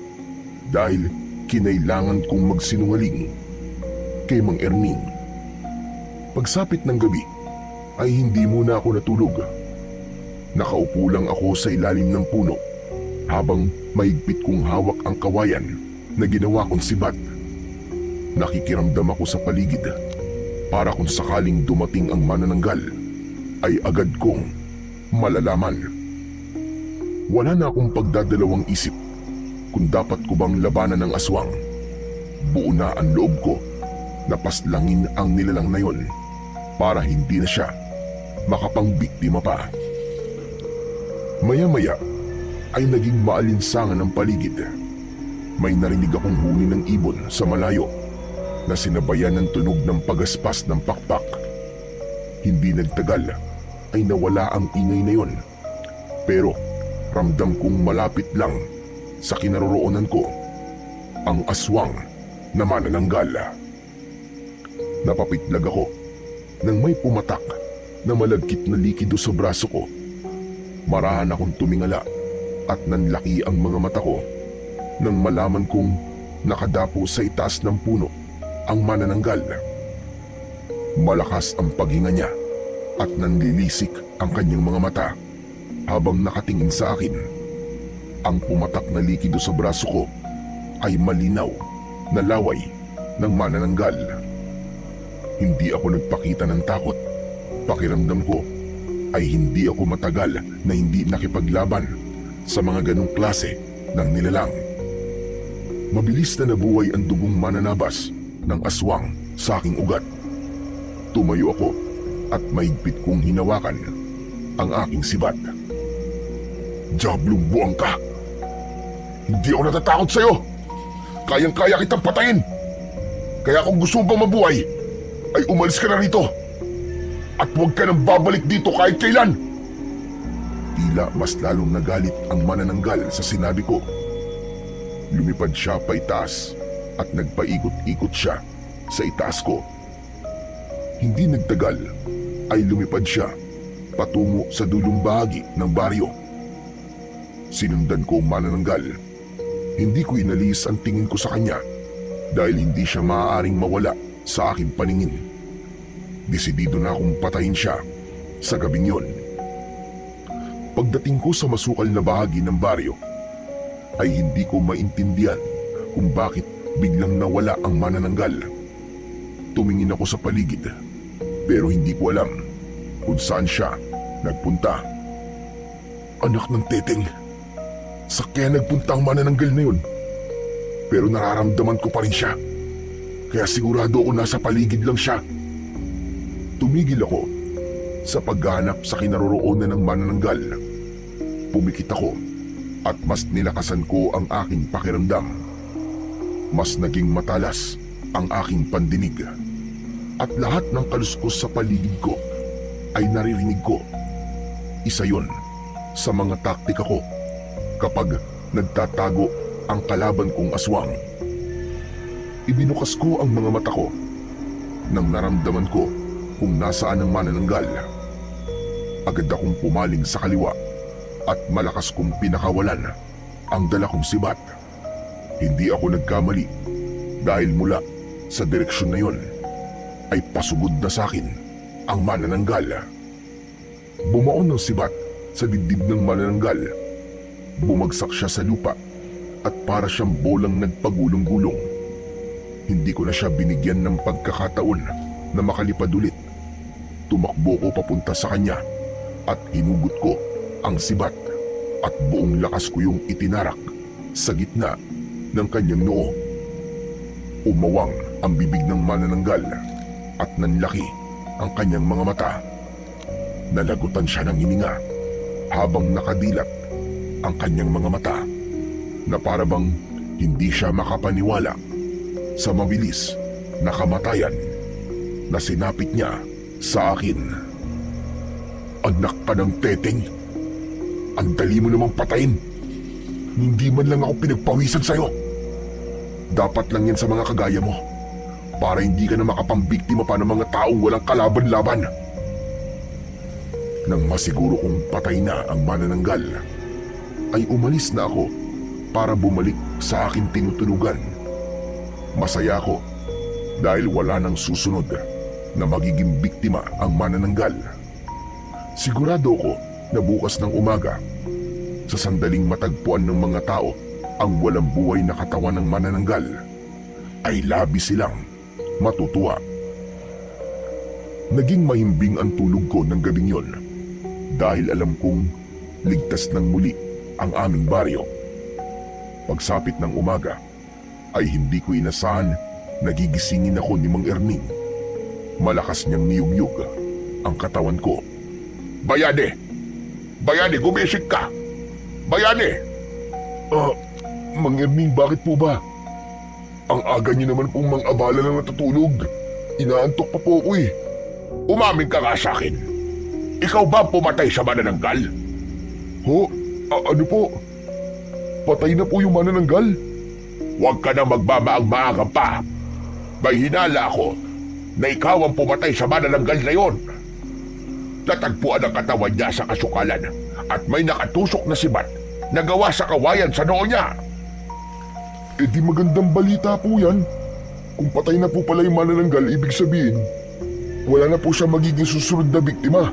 dahil kinailangan kong magsinungaling kay Mang Erning. Pagsapit ng gabi ay hindi muna ako natulog. Nakaupo lang ako sa ilalim ng puno habang mahigpit kong hawak ang kawayan na ginawa kong sibat. Nakikiramdam ako sa paligid para kung sakaling dumating ang manananggal ay agad kong malalaman. Wala na akong pagdadalawang isip kung dapat ko bang labanan ng aswang. Buo na ang loob ko na paslangin ang nilalang na yon para hindi na siya makapangbiktima pa. Maya-maya ay naging maalinsangan ang paligid. May narinig akong huni ng ibon sa malayo na sinabayan ng tunog ng pagaspas ng pakpak. Hindi nagtagal ay nawala ang ingay na yon. Pero ramdam kong malapit lang sa kinaroroonan ko ang aswang na manananggal. Napapitlag ako nang may pumatak na malagkit na likido sa braso ko. Marahan akong tumingala at nanlaki ang mga mata ko nang malaman kong nakadapo sa itaas ng puno ang manananggal. Malakas ang paghinga niya at nanlilisik ang kanyang mga mata habang nakatingin sa akin. Ang pumatak na likido sa braso ko ay malinaw na laway ng manananggal. Hindi ako nagpakita ng takot. Pakiramdam ko ay hindi ako matagal na hindi nakipaglaban sa mga ganong klase ng nilalang. Mabilis na nabuhay ang dugong mananabas ng aswang sa aking ugat. Tumayo ako at mahigpit kong hinawakan ang aking sibat. Diablong buwang ka! Hindi ako natatakot sa'yo! Kayang-kaya kitang patayin! Kaya kung gusto mo bang mabuhay, ay umalis ka na rito! At huwag ka nang babalik dito kahit kailan! Tila mas lalong nagalit ang manananggal sa sinabi ko. Lumipad siya pa itaas at nagpaikot-ikot siya sa itaas ko. Hindi nagtagal ay lumipad siya patungo sa dulong bahagi ng baryo. Sinundan ko ang manananggal. Hindi ko inalis ang tingin ko sa kanya dahil hindi siya maaaring mawala sa aking paningin. Desidido na akong patayin siya sa gabing yon. Pagdating ko sa masukal na bahagi ng baryo, ay hindi ko maintindihan kung bakit biglang nawala ang manananggal. Tumingin ako sa paligid, pero hindi ko alam kung saan siya nagpunta. Anak ng teteng, sa kaya nagpunta ang manananggal na yun. Pero nararamdaman ko pa rin siya, kaya sigurado ako nasa paligid lang siya. Tumigil ako sa paghahanap sa kinaroroonan ng manananggal. Pumikit ako at mas nilakasan ko ang aking pakiramdam. Mas naging matalas ang aking pandinig. At lahat ng kaluskos sa paligid ko ay naririnig ko. Isa yon sa mga taktika ko kapag nagtatago ang kalaban kong aswang. Ibinukas ko ang mga mata ko nang naramdaman ko kung nasaan ang manananggal. Agad akong pumaling sa kaliwa at malakas kong pinakawalan ang dala kong sibat. Hindi ako nagkamali dahil mula sa direksyon na yon ay pasugod na sa akin ang manananggal. Bumaon ng sibat sa dibdib ng manananggal. Bumagsak siya sa lupa at para siyang bolang nagpagulong-gulong. Hindi ko na siya binigyan ng pagkakataon na makalipad ulit. Tumakbo ko papunta sa kanya at hinugot ko ang sibat at buong lakas ko yung itinarak sa gitna ng kanyang noo. Umawang ang bibig ng manananggal at nanlaki ang kanyang mga mata. Nalagutan siya ng hininga habang nakadilat ang kanyang mga mata na parabang hindi siya makapaniwala sa mabilis na kamatayan na sinapit niya sa akin. Anak ka ng teteng, ang dali mo namang patayin. Hindi man lang ako pinagpawisan sa'yo. Dapat lang yan sa mga kagaya mo para hindi ka na makapambiktima pa ng mga taong walang kalaban-laban. Nang masiguro kong patay na ang manananggal, ay umalis na ako para bumalik sa aking tinutulugan. Masaya ako dahil wala nang susunod na magiging biktima ang manananggal. Sigurado ko na bukas ng umaga, sa sandaling matagpuan ng mga tao ang walang buhay na katawan ng manananggal, ay labis silang matutuwa. Naging mahimbing ang tulog ko ng gabing yon dahil alam kong ligtas ng muli ang aming baryo. Pagsapit ng umaga, ay hindi ko inasahan na gigisingin ako ni Mang Erning. Malakas niyang niyugyug ang katawan ko. Bayani! Bayani, gumising ka! Bayani! Mang Erning, bakit po ba? Ang aga niyo naman pong mang-abala na natutulog. Inaantok pa po ako eh. Umamin ka nga sa akin. Ikaw ba ang pumatay sa manananggal? Ho? Ano po? Patay na po yung manananggal? Huwag ka na magmamaang-maangang pa. May hinala ako na ikaw ang pumatay sa manananggal na yon. Natagpuan ang katawan niya sa kasukalan at may nakatusok na sibat na gawa sa kawayan sa noo niya. Eh di magandang balita po yan. Kung patay na po pala yung manananggal, ibig sabihin, wala na po siya magiging susunod na biktima.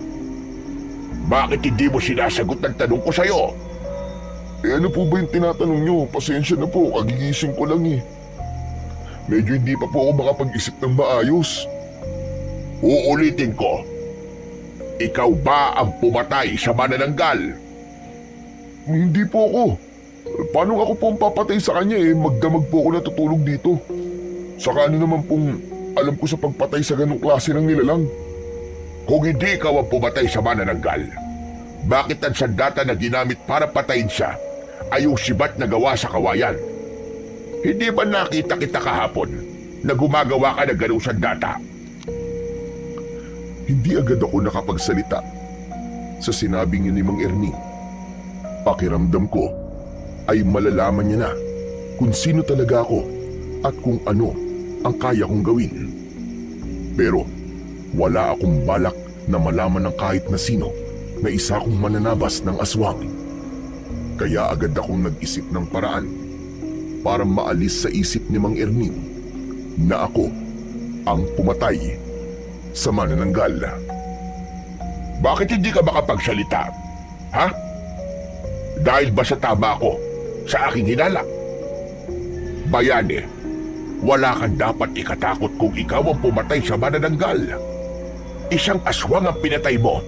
Bakit hindi mo sinasagot ng tanong ko sa'yo? Eh ano po ba yung tinatanong nyo? Pasensya na po, kagigising ko lang eh. Medyo hindi pa po ako makapag-isip ng maayos. Uulitin ko. Ikaw ba ang pumatay sa manananggal? Hindi po ako. Paano ako po ang papatay sa kanya eh? Magdamag po ako natutulog dito. Saka ano naman pong alam ko sa pagpatay sa ganong klase ng nilalang. Kung hindi ikaw ang pumatay sa manananggal, bakit ang sandata na ginamit para patayin siya ay yung sibat na gawa sa kawayan? Hindi ba nakita kita kahapon na gumagawa ka ng ganong sandata? Hindi agad ako nakapagsalita sa sinabing ni Mang Erning. Pakiramdam ko ay malalaman niya na kung sino talaga ako at kung ano ang kaya kong gawin. Pero wala akong balak na malaman ng kahit na sino na isa akong mananabas ng aswang. Kaya agad akong nag-isip ng paraan para maalis sa isip ni Mang Erning na ako ang pumatay sa manananggal. Bakit hindi ka makapagsalita? Ha? Dahil ba sa tama ako sa aking hinala? Bayani, wala kang dapat ikatakot kung ikaw ang pumatay sa manananggal. Isang aswang ang pinatay mo.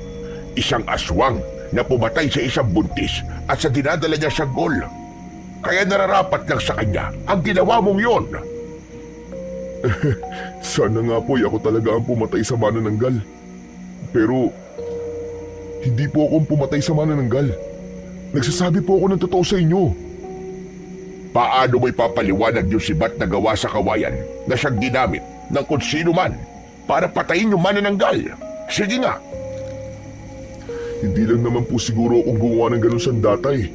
Isang aswang na pumatay sa isang buntis at sa dinadala niya sa gol. Kaya nararapat lang sa kanya ang ginawa mong yon. Sana nga po ako talaga ang pumatay sa manananggal. Pero hindi po akong pumatay sa manananggal. Nagsasabi po ako ng totoo sa inyo. Paano mo ipapaliwanag yung sibat na gawa sa kawayan na siyang ginamit ng kung sino man para patayin yung manananggal? Sige nga. Hindi lang naman po siguro akong gumawa ng ganun sandata eh.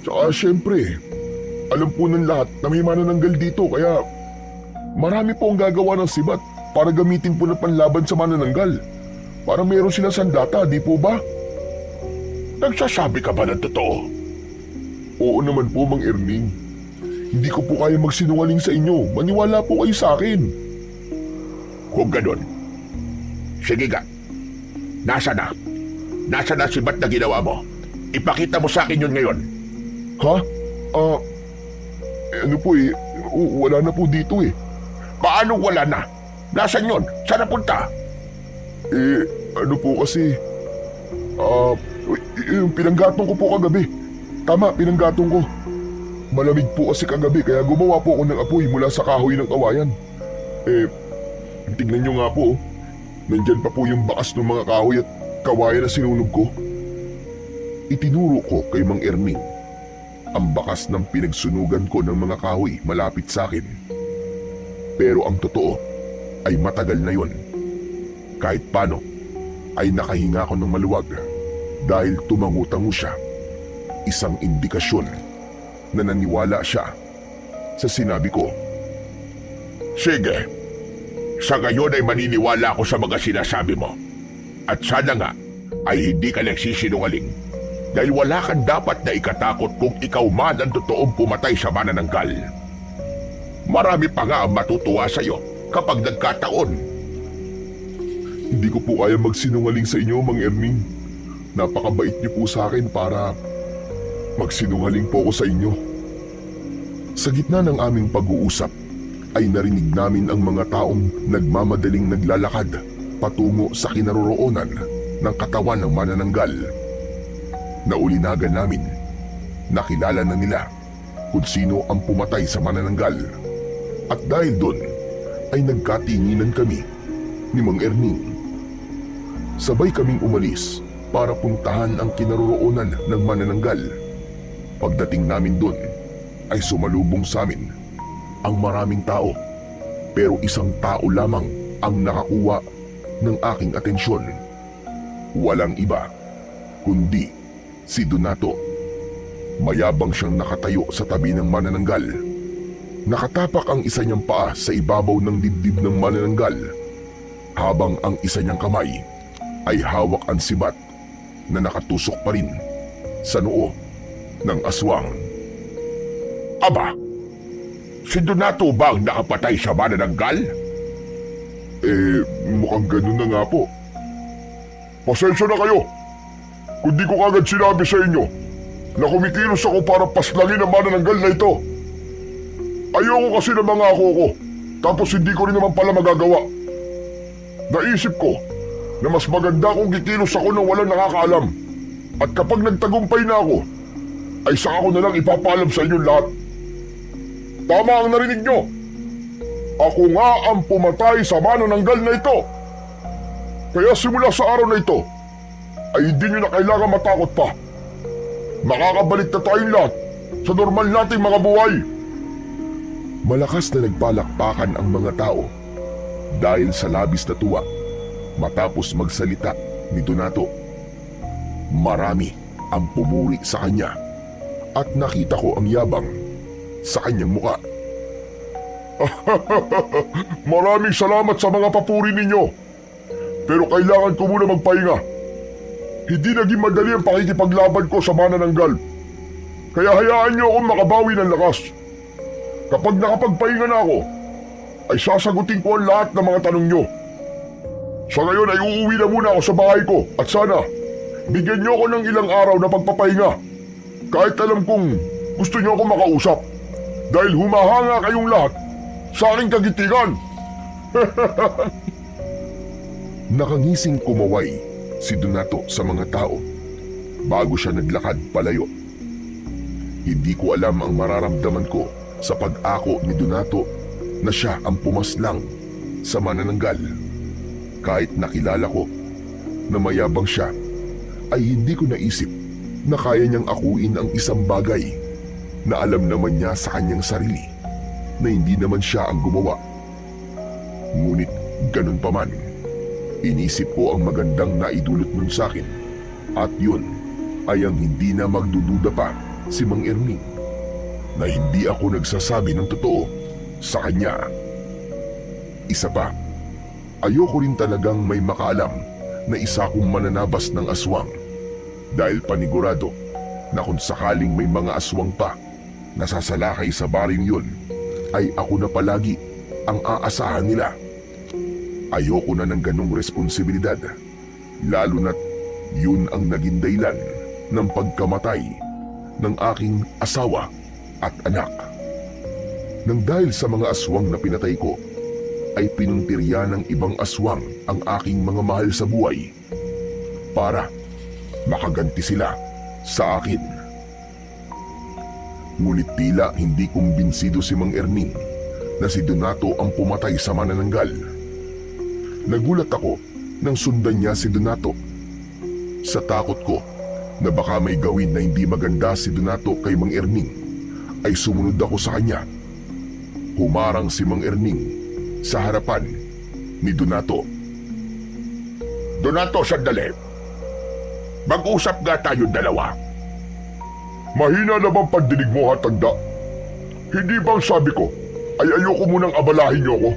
Tsaka syempre, alam po ng lahat na may manananggal dito kaya marami po ang gagawa ng sibat para gamitin po na panlaban sa manananggal. Para meron silang sandata, di po ba? Nagsasabi ka ba ng totoo? Oo naman po, Mang Erning. Hindi ko po kaya magsinungaling sa inyo. Maniwala po kayo sa akin. Kung ganun, sige nga. Nasa na? Nasa na sibat na ginawa mo? Ipakita mo sa akin yun ngayon. Ha? Ano po wala na po dito eh. Paano wala na? Nasaan yun? Saan napunta? Ano po kasi, yung pinanggatong ko po kagabi. Tama, pinanggatong ko. Malamig po kasi kagabi kaya gumawa po ako ng apoy mula sa kahoy ng kawayan. Tingnan nyo nga po, nandyan pa po yung bakas ng mga kahoy at kawayan na sinunog ko. Itinuro ko kay Mang Erning ang bakas ng pinagsunugan ko ng mga kahoy malapit sa akin. Pero ang totoo ay matagal na yon. Kahit paano ay nakahinga ako ng maluwag dahil tumangu-tango siya. Isang indikasyon na naniwala siya sa sinabi ko. Sige, sa ngayon ay maniniwala ako sa mga sinasabi mo. At sana nga ay hindi ka nagsisinungaling dahil wala kang dapat na ikatakot kung ikaw man ang totoong pumatay sa manananggal. Marami pa nga ang matutuwa sa iyo kapag nagkataon. Hindi ko po kaya magsinungaling sa inyo, Mang Erning. Napakabait niyo po sa akin para magsinungaling po ako sa inyo. Sa gitna ng aming pag-uusap ay narinig namin ang mga taong nagmamadaling naglalakad patungo sa kinaroroonan ng katawan ng manananggal. Naulinagan namin, nakilala na nila kung sino ang pumatay sa manananggal. At dahil doon ay nagkatinginan kami ni Mang Erning. Sabay kaming umalis para puntahan ang kinaroroonan ng manananggal. Pagdating namin doon ay sumalubong sa amin ang maraming tao, pero isang tao lamang ang nakakuha ng aking atensyon. Walang iba kundi si Donato. Mayabang siyang nakatayo sa tabi ng manananggal. Nakatapak ang isa niyang paa sa ibabaw ng dibdib ng manananggal, habang ang isa niyang kamay ay hawak ang sibat na nakatusok pa rin sa noo ng aswang. Aba, si Donato ba ang nakapatay sa manananggal? Mukhang ganun na nga po. Pasensya na kayo kung di ko kagad sinabi sa inyo na kumikilos ako para paslangin ang manananggal na ito. Ayoko kasi ng mga ako ko, tapos hindi ko rin naman pala magagawa. Naisip ko na mas maganda kung kikilos ako nang walang nakakaalam. At kapag nagtagumpay na ako, ay saka ko na lang ipapaalam sa inyong lahat. Tama ang narinig nyo. Ako nga ang pumatay sa manananggal na ito. Kaya simula sa araw na ito, ay hindi nyo na kailangan matakot pa. Makakabalik na tayong lahat sa normal nating mga buhay. Malakas na nagpalakpakan ang mga tao dahil sa labis na tuwa matapos magsalita ni Donato. Marami ang pumuri sa kanya at nakita ko ang yabang sa kanyang muka. Maraming salamat sa mga papuri ninyo. Pero kailangan ko muna magpahinga. Hindi naging madali ang pakikipaglaban ko sa manananggal. Kaya hayaan niyo akong makabawi ng lakas. Kapag nakapagpahinga na ako, ay sasagutin ko ang lahat ng mga tanong nyo. Sa ngayon ay uuwi na muna ako sa bahay ko at sana bigyan niyo ako ng ilang araw na pagpapahinga. Kahit alam kong gusto niyo ako makausap. Dahil humahanga kayong lahat sa aking kagitigan. Nakangising kumaway si Donato sa mga tao bago siya naglakad palayo. Hindi ko alam ang mararamdaman ko sa pag-ako ni Donato na siya ang pumaslang sa manananggal. Kahit nakilala ko na mayabang siya, ay hindi ko naisip na kaya niyang akuin ang isang bagay na alam naman niya sa kanyang sarili na hindi naman siya ang gumawa. Ngunit ganun pa man, inisip ko ang magandang naidulot nun sa akin at yun ay ang hindi na magdududa pa si Mang Erning. na hindi ako nagsasabi ng totoo sa kanya. Isa pa, ayoko rin talagang may makaalam na isa akong mananabas ng aswang dahil panigurado na kung sakaling may mga aswang pa na sasalakay sa baring yun, ay ako na palagi ang aasahan nila. Ayoko na ng ganong responsibilidad, lalo na't yun ang naging dahilan ng pagkamatay ng aking asawa at anak. Nang dahil sa mga aswang na pinatay ko, ay pinuntirya ng ibang aswang ang aking mga mahal sa buhay para makaganti sila sa akin. Ngunit tila hindi kumbinsido si Mang Erning na si Donato ang pumatay sa manananggal. Nagulat ako nang sundan niya si Donato. Sa takot ko na baka may gawin na hindi maganda si Donato kay Mang Erning, ay sumunod ako sa kanya. Humarang si Mang Erning sa harapan ni Donato. Donato, sandali. Mag-usap nga tayo dalawa. Mahina naman pandinig mo, hatanda. Hindi bang sabi ko ay ayoko munang abalahin niyo ko?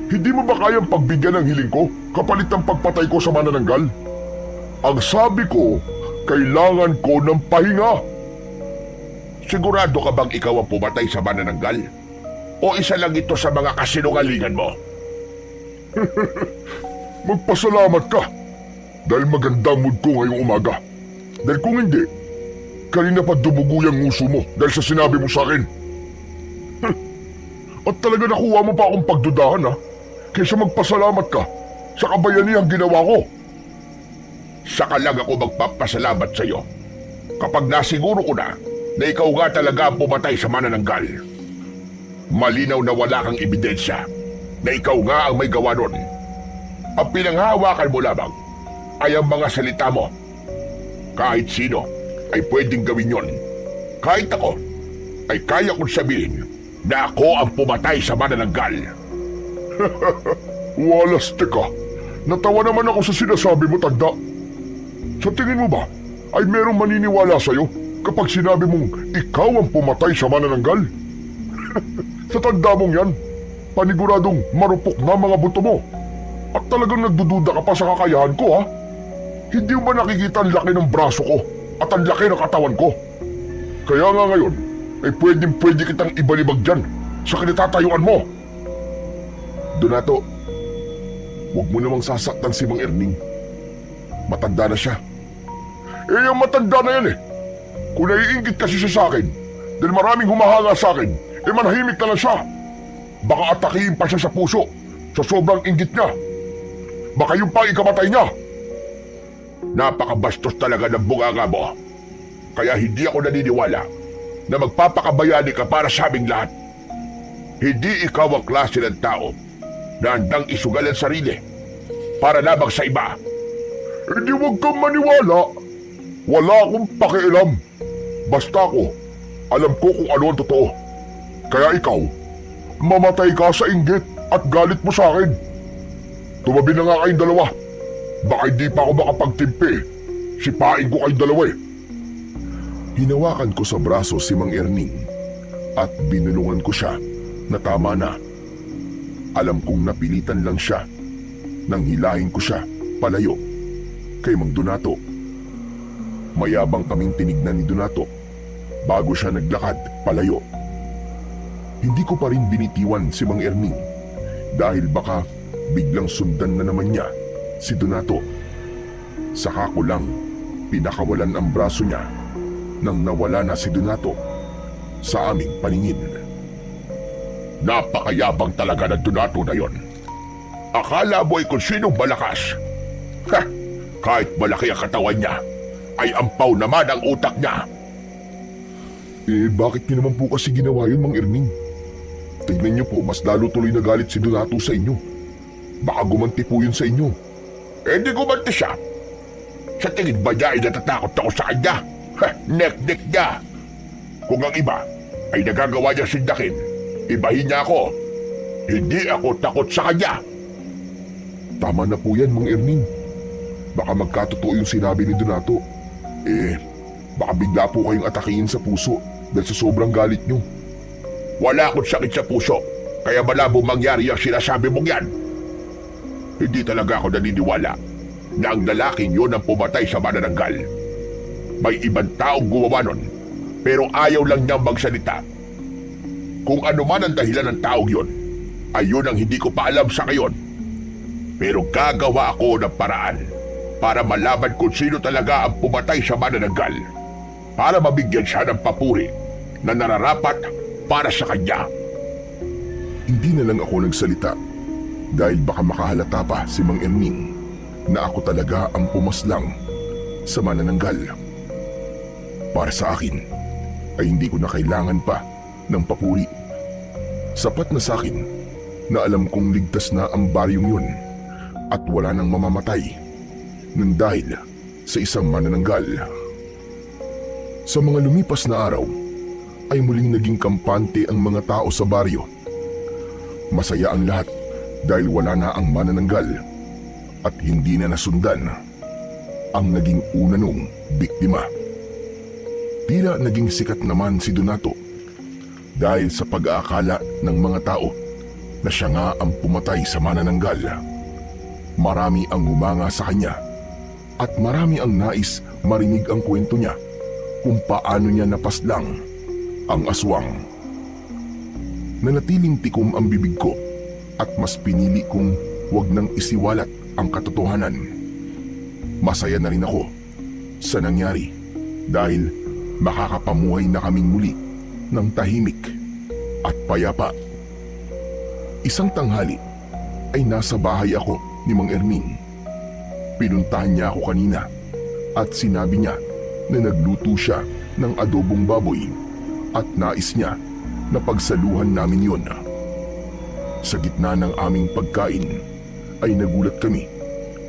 Hindi mo ba kayang pagbigyan ng hiling ko kapalit ng pagpatay ko sa manananggal? Ang sabi ko, kailangan ko ng pahinga. Sigurado ka bang ikaw ang pumatay sa manananggal? O isa lang ito sa mga kasinungalingan mo? Magpasalamat ka dahil magandang mood ko ngayong umaga. Dahil kung hindi, kanina pa dumugo yung nguso mo dahil sa sinabi mo sa akin. At talaga nakuha mo pa akong pagdudahan, ha? Kaysa magpasalamat ka sa kabayanihan ginawa ko. Saka lang ako magpapasalamat sa iyo kapag nasiguro ko na ikaw nga talaga ang pumatay sa manananggal. Malinaw na wala kang ebidensya na ikaw nga ang may gawa nun. Ang pinanghahawakan mo lamang ay ang mga salita mo. Kahit sino ay pwedeng gawin yon. Kahit ako ay kaya kong sabihin na ako ang pumatay sa manananggal. Walas, teka. Natawa naman ako sa sinasabi mo, tanda. Sa tingin mo ba ay merong maniniwala sa'yo kapag sinabi mong ikaw ang pumatay sa manananggal? Sa tanda mong yan, paniguradong marupok na mga buto mo. At talagang nagdududa ka pa sa kakayahan ko, ha? Hindi mo ba nakikita ang laki ng braso ko at ang laki ng katawan ko? Kaya nga ngayon, ay pwede kitang ibalibag dyan sa kinatatayuan mo. Donato, huwag mo namang sasaktan si Mang Erning. Matanda na siya. Eh, yung matanda na yan eh. Kung naiingit kasi siya sa akin, dahil maraming humahanga sa akin, eh manahimik na lang siya. Baka atakihin pa siya sa puso, sa sobrang inggit niya. Baka yung pang ikamatay niya. Napakabastos talaga ng bunganga mo. Kaya hindi ako naniniwala na magpapakabayani ka para sa aming lahat. Hindi ikaw ang klase ng tao na handang isugal ang sarili para lamang sa iba. Hindi huwag kang maniwala. Wala akong pakialam. Basta ako, alam ko kung ano ang totoo. Kaya ikaw, mamatay ka sa inggit at galit mo sa akin. Tumabi na nga kayong dalawa. Baka hindi pa ako makapagtimpi. Sipain ko kayong dalawa eh. Hinawakan ko sa braso si Mang Erning at binulungan ko siya na tama na. Alam kong napilitan lang siya nang hilahin ko siya palayo kay Mang Donato. Mayabang kaming tinignan ni Donato bago siya naglakad palayo. Hindi ko pa rin binitiwan si Mang Erning dahil baka biglang sundan na naman niya si Donato. Saka ko lang pinakawalan ang braso niya nang nawala na si Donato sa aming paningin. Napakayabang talaga ng Donato na yon. Akala mo ay kung sinong malakas. Ha! Kahit malaki ang katawan niya, ay ampaw naman ang utak niya. Eh bakit niyo naman po kasi ginawa yun, Mang Erning? Tignan niyo po, mas lalo tuloy na galit si Donato sa inyo. Baka gumanti po yun sa inyo. Eh di gumanti siya. Sa tingin ba niya ay natatakot ako sa kanya? Ha! Nek-nek niya. Kung ang iba ay nagagawa niya sindakin, ibahin niya ako. Hindi ako takot sa kanya. Tama na po yan, Mang Erning. Baka magkatotoo yung sinabi ni Donato. Eh, baka bigla po kayong atakihin sa puso dahil sa sobrang galit nyo. Wala akong sakit sa puso, kaya malabo mangyari ang sinasabi mong yan. Hindi talaga ako naniniwala na ang lalaking yun ang pumatay sa manananggal. May ibang taong gumawa nun, pero ayaw lang niyang magsalita. Kung ano man ang dahilan ng taong yun, ay yun ang hindi ko pa alam sa ngayon. Pero gagawa ako ng paraan para malaman kung sino talaga ang pumatay sa manananggal, para mabigyan siya ng papuri na nararapat para sa kanya. Hindi na lang ako nagsalita dahil baka makahalata pa si Mang Erning na ako talaga ang pumaslang sa manananggal. Para sa akin ay hindi ko na kailangan pa ng papuri. Sapat na sa akin na alam kong ligtas na ang baryong yun at wala nang mamamatay nang dahil sa isang manananggal. Sa mga lumipas na araw ay muling naging kampante ang mga tao sa baryo. Masaya ang lahat dahil wala na ang manananggal at hindi na nasundan ang naging una nung biktima. Tila naging sikat naman si Donato dahil sa pag-aakala ng mga tao na siya nga ang pumatay sa manananggal. Marami ang humanga sa kanya at marami ang nais marinig ang kwento niya kung paano niya napaslang ang aswang. Nanatiling tikom ang bibig ko at mas pinili kong wag nang isiwalat ang katotohanan. Masaya na rin ako sa nangyari dahil makakapamuhay na kaming muli ng tahimik at payapa. Isang tanghali ay nasa bahay ako ni Mang Erning. Pinuntahan niya ako kanina at sinabi niya na nagluto siya ng adobong baboy at nais niya na pagsaluhan namin yun. Sa gitna ng aming pagkain ay nagulat kami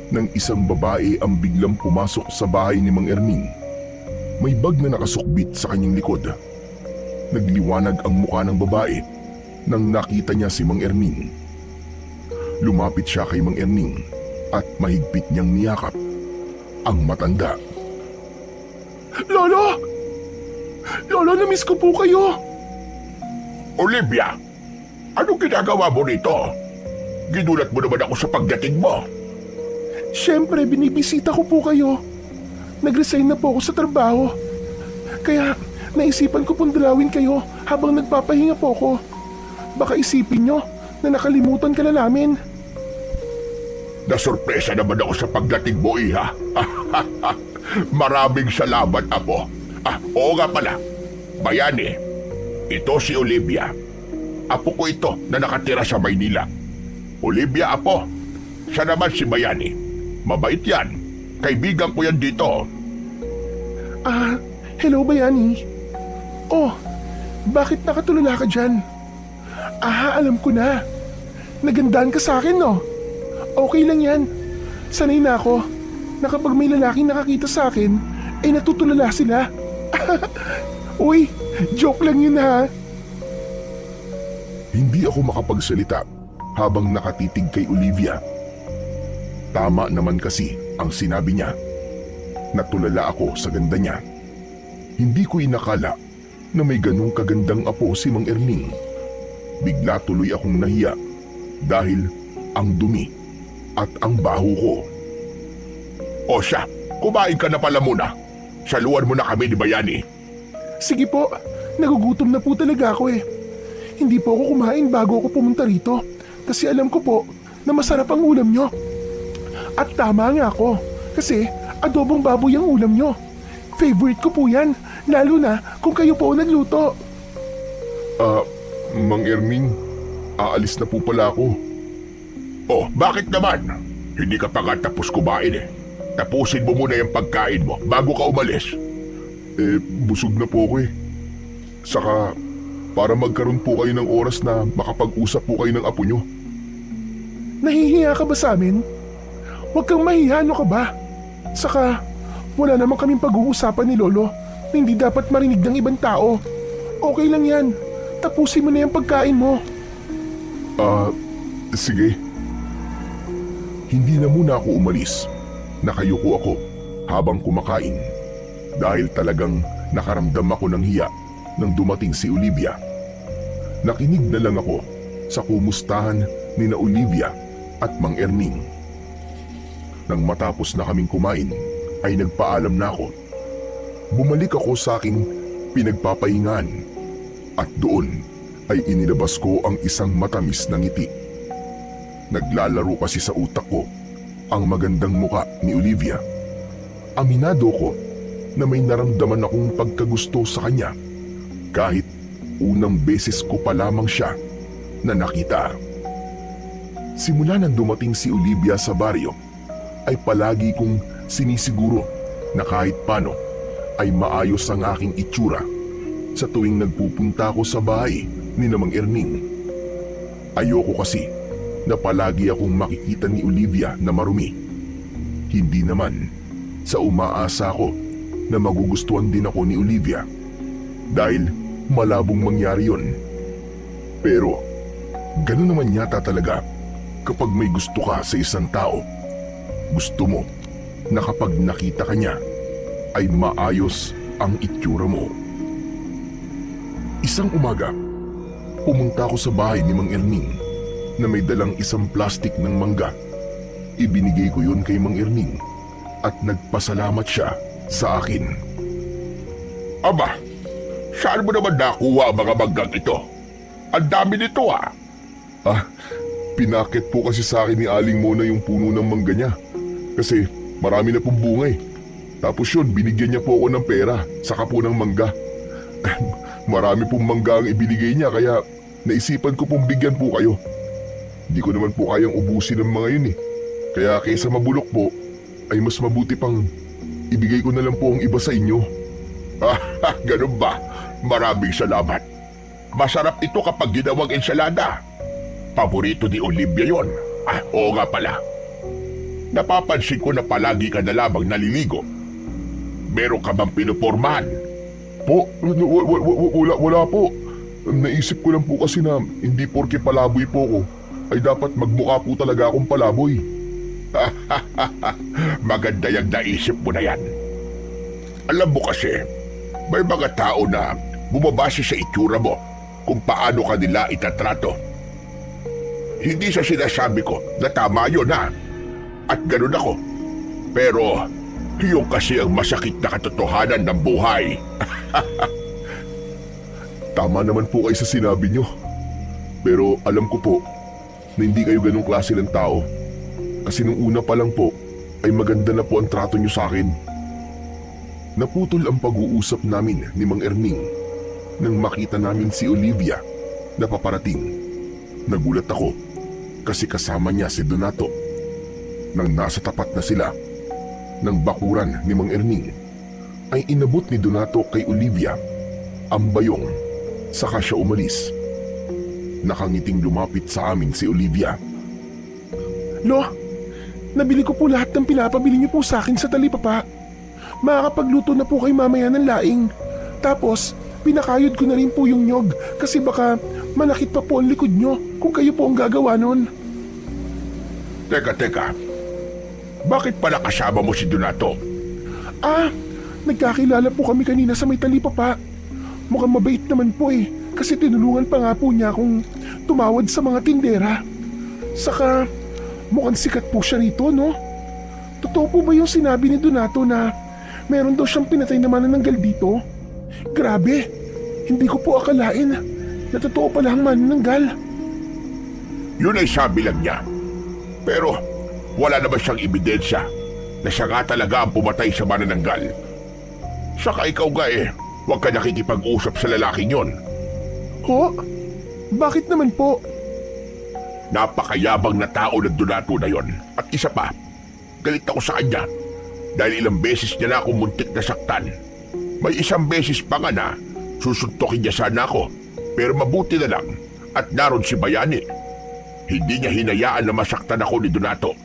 nang isang babae ang biglang pumasok sa bahay ni Mang Erning. May bag na nakasukbit sa kanyang likod. Nagliwanag ang mukha ng babae nang nakita niya si Mang Erning. Lumapit siya kay Mang Erning at mahigpit niyang niyakap ang matanda. Lolo! Lolo, namiss ko po kayo! Olivia, anong ginagawa mo rito? Ginulat mo naman ako sa pagdating mo. Siyempre, binibisita ko po kayo. Nag-resign na po ako sa trabaho. Kaya naisipan ko pong dalawin kayo habang nagpapahinga po ako. Baka isipin nyo na nakalimutan ka na namin. Nasurpresa naman ako sa pagdating mo, iha. Maraming salamat, apo. Oo nga pala. Bayani, ito si Olivia. Apo ko ito na nakatira sa Maynila. Olivia, apo. Siya naman si Bayani. Mabait yan. Kaibigan ko yan dito. Hello Bayani. Oh, bakit nakatulala ka dyan? Alam ko na. Nagandaan ka sa akin, no? Okay lang yan. Sanay na ako na kapag may lalaking nakakita sa akin, ay natutulala sila. Uy, joke lang yun ha. Hindi ako makapagsalita habang nakatitig kay Olivia. Tama naman kasi ang sinabi niya. Natulala ako sa ganda niya. Hindi ko inakala na may ganong kagandang apo si Mang Erning. Bigla tuloy akong nahiya dahil ang dumi at ang baho ko. O siya, kumain ka na pala muna. Saluhan mo na kami ni Bayani. Sige po, nagugutom na po talaga ako eh. Hindi po ako kumain bago ako pumunta rito kasi alam ko po na masarap ang ulam nyo. At tama nga ako kasi adobong baboy ang ulam nyo. Favorite ko po yan, lalo na kung kayo po nagluto. Mang Erning, aalis na po pala ako. Oh, bakit naman? Hindi ka pa nga tapos kumain eh. Tapusin mo muna yung pagkain mo bago ka umalis. Busog na po ako eh. Saka, para magkaroon po kayo ng oras na makapag-usap po kayo ng apo nyo. Nahihiya ka ba sa amin? Huwag kang mahiya, ano ka ba? Saka, wala namang kaming pag-uusapan ni Lolo na hindi dapat marinig ng ibang tao. Okay lang yan. Tapusin mo na yung pagkain mo. Sige. Hindi na muna ako umalis. Nakayuko ako habang kumakain dahil talagang nakaramdam ako ng hiya nang dumating si Olivia. Nakinig na lang ako sa kumustahan ni na Olivia at Mang Erning. Nang matapos na kaming kumain ay nagpaalam na ako. Bumalik ako sa aking pinagpapahingan at doon ay inilabas ko ang isang matamis na ngiti. Naglalaro kasi sa utak ko ang magandang muka ni Olivia. Aminado ko na may naramdaman akong pagkagusto sa kanya kahit unang beses ko pa lamang siya na nakita. Simula nang dumating si Olivia sa baryo ay palagi kong sinisiguro na kahit paano ay maayos ang aking itsura sa tuwing nagpupunta ako sa bahay ni Mang Erning. Ayoko kasi na palagi akong makikita ni Olivia na marumi. Hindi naman sa umaasa ko na magugustuhan din ako ni Olivia dahil malabong mangyari yon. Pero gano'n naman yata talaga kapag may gusto ka sa isang tao. Gusto mo na kapag nakita ka niya ay maayos ang itsura mo. Isang umaga, pumunta ako sa bahay ni Mang Erning na may dalang isang plastik ng mangga. Ibinigay ko yun kay Mang Erning at nagpasalamat siya sa akin. Aba, saan mo naman nakuha ang mga manggang ito? Ang dami nito ah. Pinakit po kasi sa akin ni Aling Mona yung puno ng mangga niya. Kasi marami na pong bunga eh. Tapos yun, binigyan niya po ako ng pera, saka po ng mangga. Marami pong mangga ang ibinigay niya kaya naisipan ko pong bigyan po kayo. Hindi ko naman po kayang ubusin ng mga yun eh. Kaya kaysa mabulok po, ay mas mabuti pang ibigay ko na lang po ang iba sa inyo. Ganun ba? Maraming salamat. Masarap ito kapag ginawang ensalada. Paborito ni Olivia yon. Oo nga pala. Napapansin ko na palagi ka na lamang naliligo. Meron ka bang pinupormahan? Po, wala po. Naisip ko lang po kasi na hindi porke palaboy po ko, ay dapat magmukha po talaga akong palaboy. Maganda yung naisip mo na yan. Alam mo kasi, may mga tao na bumabase sa itsura mo kung paano ka nila itatrato. Hindi sa sinasabi ko na tama yun ha. At ganun ako. Pero yun kasi ang masakit na katotohanan ng buhay. Tama naman po kayo sa sinabi nyo. Pero alam ko po na hindi kayo ganong klase ng tao. Kasi nung una pa lang po ay maganda na po ang trato nyo sa akin. Naputol ang pag-uusap namin ni Mang Erning nang makita namin si Olivia na paparating. Nagulat ako kasi kasama niya si Donato. Nang nasa tapat na sila ng bakuran ni Mang Erning ay inabot ni Donato kay Olivia ang bayong saka siya umalis. Nakangiting lumapit sa amin si Olivia. Lo, nabili ko po lahat ng pinapabili niyo po sa akin sa talipapa. Makakapagluto na po kayo mamaya ng laing. Tapos, pinakayod ko na rin po yung nyog kasi baka manakit pa po ang likod nyo kung kayo po ang gagawa nun. Teka. Bakit pala kasama mo si Donato? Nagkakilala po kami kanina sa may talipapa. Mukhang mabait naman po eh. Kasi tinulungan pa nga po niya akong tumawad sa mga tindera. Saka, mukhang sikat po siya rito, no? Totoo po ba yung sinabi ni Donato na meron daw siyang pinatay na manananggal dito? Grabe, hindi ko po akalain na totoo pala ang manananggal. Yun ay sabi lang niya. Pero wala naman siyang ebidensya na siya nga talaga ang pumatay sa manananggal. Saka ikaw nga huwag ka nakikipag-usap sa lalaking yon. Ho? Bakit naman po? Napakayabang na tao ng Donato na yon. At isa pa, galit ako sa kanya dahil ilang beses niya na ako muntik na saktan. May isang beses pa nga na susuntokin niya sana ako, pero mabuti na lang at naroon si Bayani. Hindi niya hinayaan na masaktan ako ni Donato.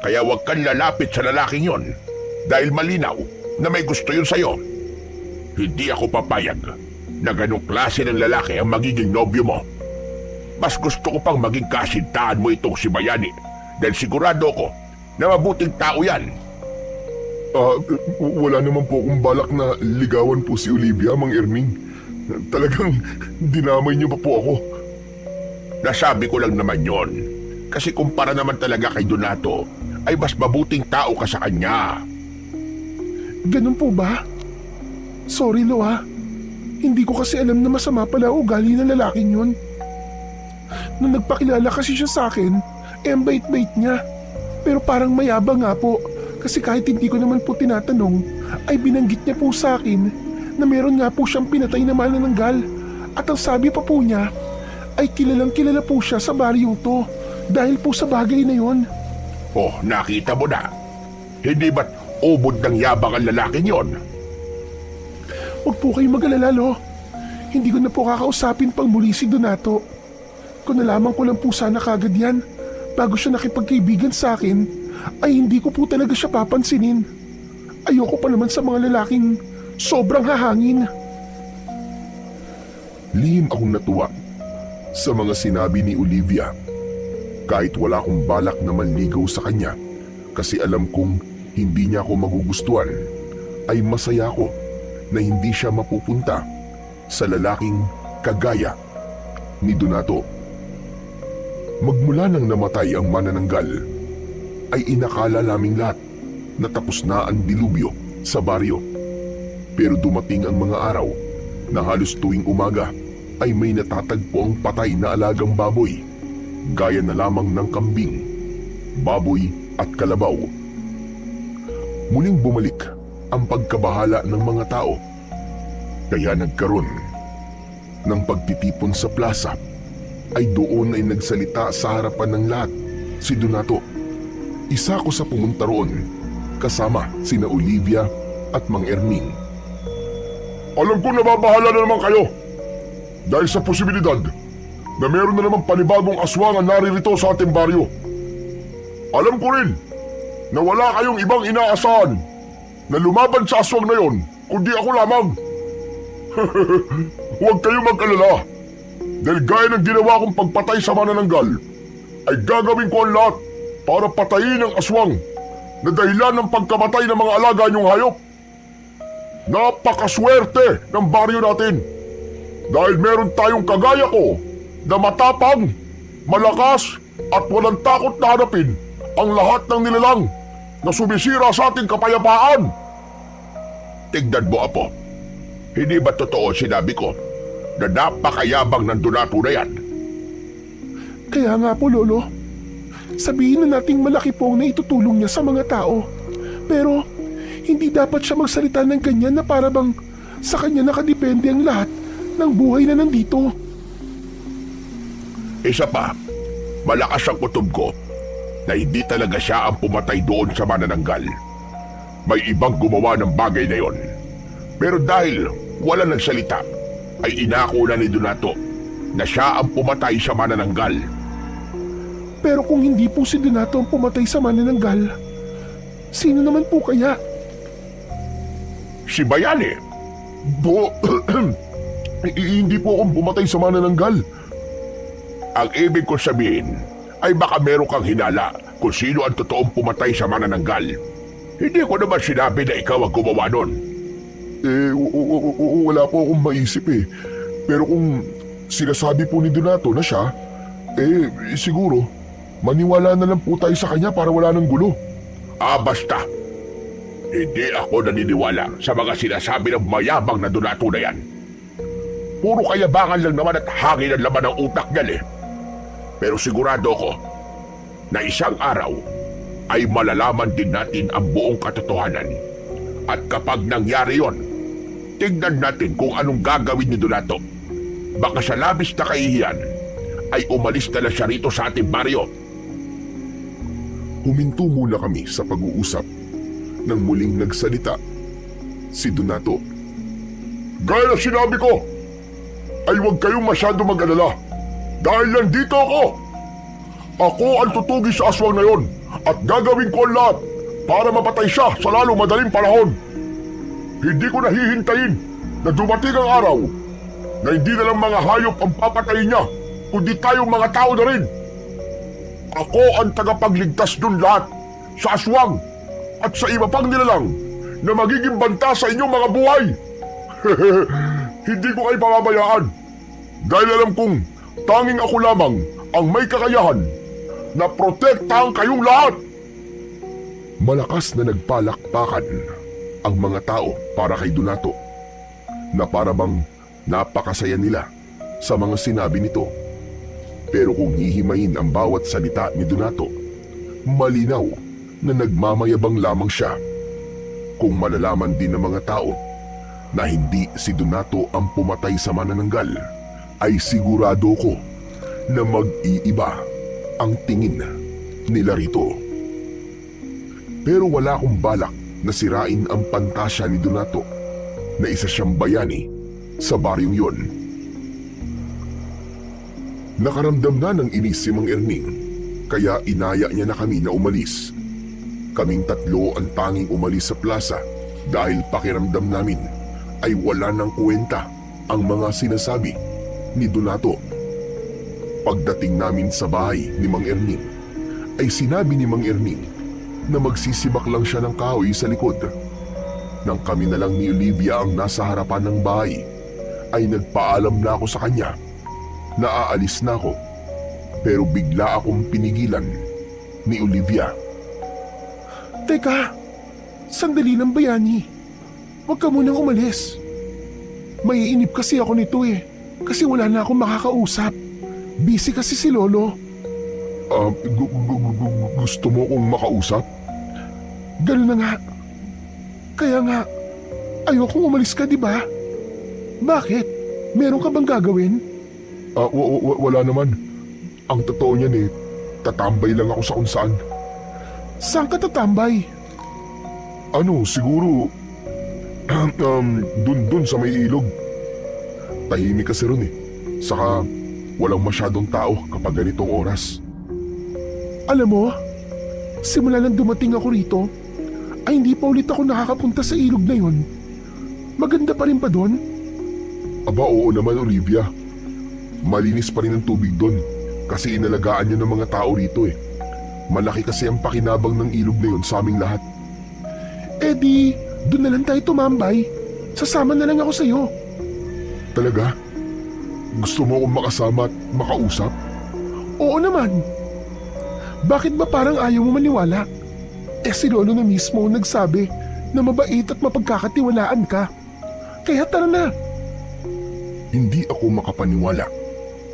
Kaya huwag kang lalapit sa lalaking yon dahil malinaw na may gusto yun sa'yo. Hindi ako papayag na ganong klase ng lalaki ang magiging nobyo mo. Mas gusto ko pang maging kasintahan mo itong si Bayani dahil sigurado ko na mabuting tao yan. Wala naman po akong balak na ligawan po si Olivia, Mang Erning. Talagang dinamay niyo pa po ako. Nasabi ko lang naman yon. Kasi kumpara naman talaga kay Donato, ay mas mabuting tao ka sa kanya. Ganun po ba? Sorry, Lo, ha. Hindi ko kasi alam na masama pala ugali ng lalaking yun. Nung nagpakilala kasi siya sa akin, ang bait-bait niya. Pero parang mayabang nga po. Kasi kahit hindi ko naman po tinatanong, ay binanggit niya po sa akin na meron nga po siyang pinatay na manananggal. At ang sabi pa po niya, ay kilalang kilala po siya sa baryong to dahil po sa bagay na yon. Oh, nakita mo na. Hindi ba't ubod ng yabang ang lalaking yon? Huwag po kayong mag-alala, Lo. Hindi ko na po kakausapin pang muli si Donato. Kung nalaman ko lang po sana kagad yan, bago siya nakipagkaibigan sa akin, ay hindi ko po talaga siya papansinin. Ayoko pa naman sa mga lalaking sobrang hahangin. Lihim akong natuwa sa mga sinabi ni Olivia. Kahit wala akong balak na manligaw sa kanya kasi alam kong hindi niya ako magugustuhan, ay masaya ako na hindi siya mapupunta sa lalaking kagaya ni Donato. Magmula nang namatay ang manananggal, ay inakala naming lahat na tapos na ang dilubyo sa baryo. Pero dumating ang mga araw na halos tuwing umaga ay may natatagpo ang patay na alagang baboy, gaya na lamang ng kambing, baboy at kalabaw. Muling bumalik ang pagkabahala ng mga tao, kaya nagkaroon ng pagtitipon sa plaza. Ay doon ay nagsalita sa harapan ng lahat si Donato. Isa ko sa pumunta roon kasama sina Olivia at Mang Erming. Alam ko nababahala na naman kayo dahil sa posibilidad na meron na naman panibagong aswang ang naririto sa ating baryo. Alam ko rin na wala kayong ibang inaasahan na lumaban sa aswang na yon kundi ako lamang. Huwag kayong mag-alala dahil gaya ng ginawa kong pagpatay sa manananggal ay gagawin ko ang lahat para patayin ang aswang na dahilan ng pagkamatay ng mga alaga niyong hayop. Napakaswerte ng baryo natin dahil meron tayong kagaya ko na matapang, malakas at walang takot na harapin ang lahat ng nilalang na sumisira sa ating kapayapaan. Tignan mo, Apo. Hindi ba totoo sinabi ko na napakayabang ng Donato na yan? Kaya nga po, Lolo. Sabihin na nating malaki po ang naitutulong niya sa mga tao. Pero hindi dapat siya magsalita ng ganyan na para bang sa kanya nakadepende ang lahat ng buhay na nandito. Isa pa, malakas ang kutob ko na hindi talaga siya ang pumatay doon sa manananggal. May ibang gumawa ng bagay na yon. Pero dahil wala nagsalita, ay inako na ni Donato na siya ang pumatay sa manananggal. Pero kung hindi po si Donato ang pumatay sa manananggal, sino naman po kaya? Si Bayani. Hindi po akong pumatay sa manananggal. Ang ibig ko sabihin ay baka meron kang hinala kung sino ang totoong pumatay sa manananggal. Hindi ko naman sinabi na ikaw ang gumawa nun. Wala po akong maisip eh. Pero kung sinasabi po ni Donato na siya, siguro maniwala na lang po tayo sa kanya para wala ng gulo. Basta. Hindi ako naniniwala sa mga sinasabi ng mayabang na Donato na yan. Puro kayabangan lang naman at hangin ang laman ng utak niyan eh. Pero sigurado ko na isang araw ay malalaman din natin ang buong katotohanan. At kapag nangyari yon, tignan natin kung anong gagawin ni Donato. Baka sa labis na kahihiyan ay umalis na lang siya rito sa ating baryo. Huminto muna kami sa pag-uusap nang muling nagsalita si Donato. Gaya na sinabi ko, ay huwag kayong masyado mag-alala. Dahil nandito ako. Ako ang tutugi sa aswang na yon at gagawin ko ang lahat para mapatay siya sa lalong madaling panahon. Hindi ko nahihintayin na dumating ang araw na hindi na lang mga hayop ang papatayin niya, kundi tayong mga tao na rin. Ako ang tagapagligtas dun lahat sa aswang at sa iba pang nilalang na magiging banta sa inyong mga buhay. Hindi ko kayo pababayaan. Dahil alam kong tanging ako lamang ang may kakayahan na protektahan kayong lahat. Malakas na nagpalakpakan ang mga tao para kay Donato na para bang napakasaya nila sa mga sinabi nito. Pero kung hihimayin ang bawat salita ni Donato, malinaw na nagmamayabang lamang siya. Kung malalaman din ng mga tao na hindi si Donato ang pumatay sa manananggal, ay sigurado ko na mag-iiba ang tingin nila rito. Pero wala akong balak na sirain ang pantasya ni Donato na isa siyang bayani sa baryong yon. Nakaramdam na ng inis si Mang Erning, kaya inaya niya na kami na umalis. Kaming tatlo ang tanging umalis sa plaza dahil pakiramdam namin ay wala ng kwenta ang mga sinasabi ni Donato. Pagdating namin sa bahay ni Mang Erning, ay sinabi ni Mang Erning na magsisibak lang siya ng kahoy sa likod. Nang kami na lang ni Olivia ang nasa harapan ng bahay, ay nagpaalam na ako sa kanya na aalis na ako. Pero bigla akong pinigilan ni Olivia. Teka, sandali lang bayani. Huwag ka munang umalis. Maiinip kasi ako nito kasi wala na akong makakausap. Busy kasi si Lolo. Gusto mo kong makausap? Ganun na nga. Kaya nga, ayokong umalis ka, di ba? Bakit? Meron ka bang gagawin? Wala naman. Ang totoo niyan tatambay lang ako sa kung saan. Saan ka tatambay? Siguro, dun sa may ilog. Tahimik kasi ron Saka, walang masyadong tao kapag ganitong oras. Alam mo, simula nang dumating ako rito, ay hindi pa ulit ako nakakapunta sa ilog na yon. Maganda pa rin ba doon? Aba, oo naman, Olivia. Malinis pa rin ang tubig doon kasi inalagaan niya ng mga tao rito Malaki kasi ang pakinabang ng ilog na yon sa aming lahat. Eh di, doon na lang tayo tumambay. Sasama na lang ako sa'yo. Talaga? Gusto mo akong makasama at makausap? Oo naman. Bakit ba parang ayaw mo maniwala? Si Lolo na mismo ang nagsabi na mabait at mapagkakatiwalaan ka. Kaya tara na. Hindi ako makapaniwala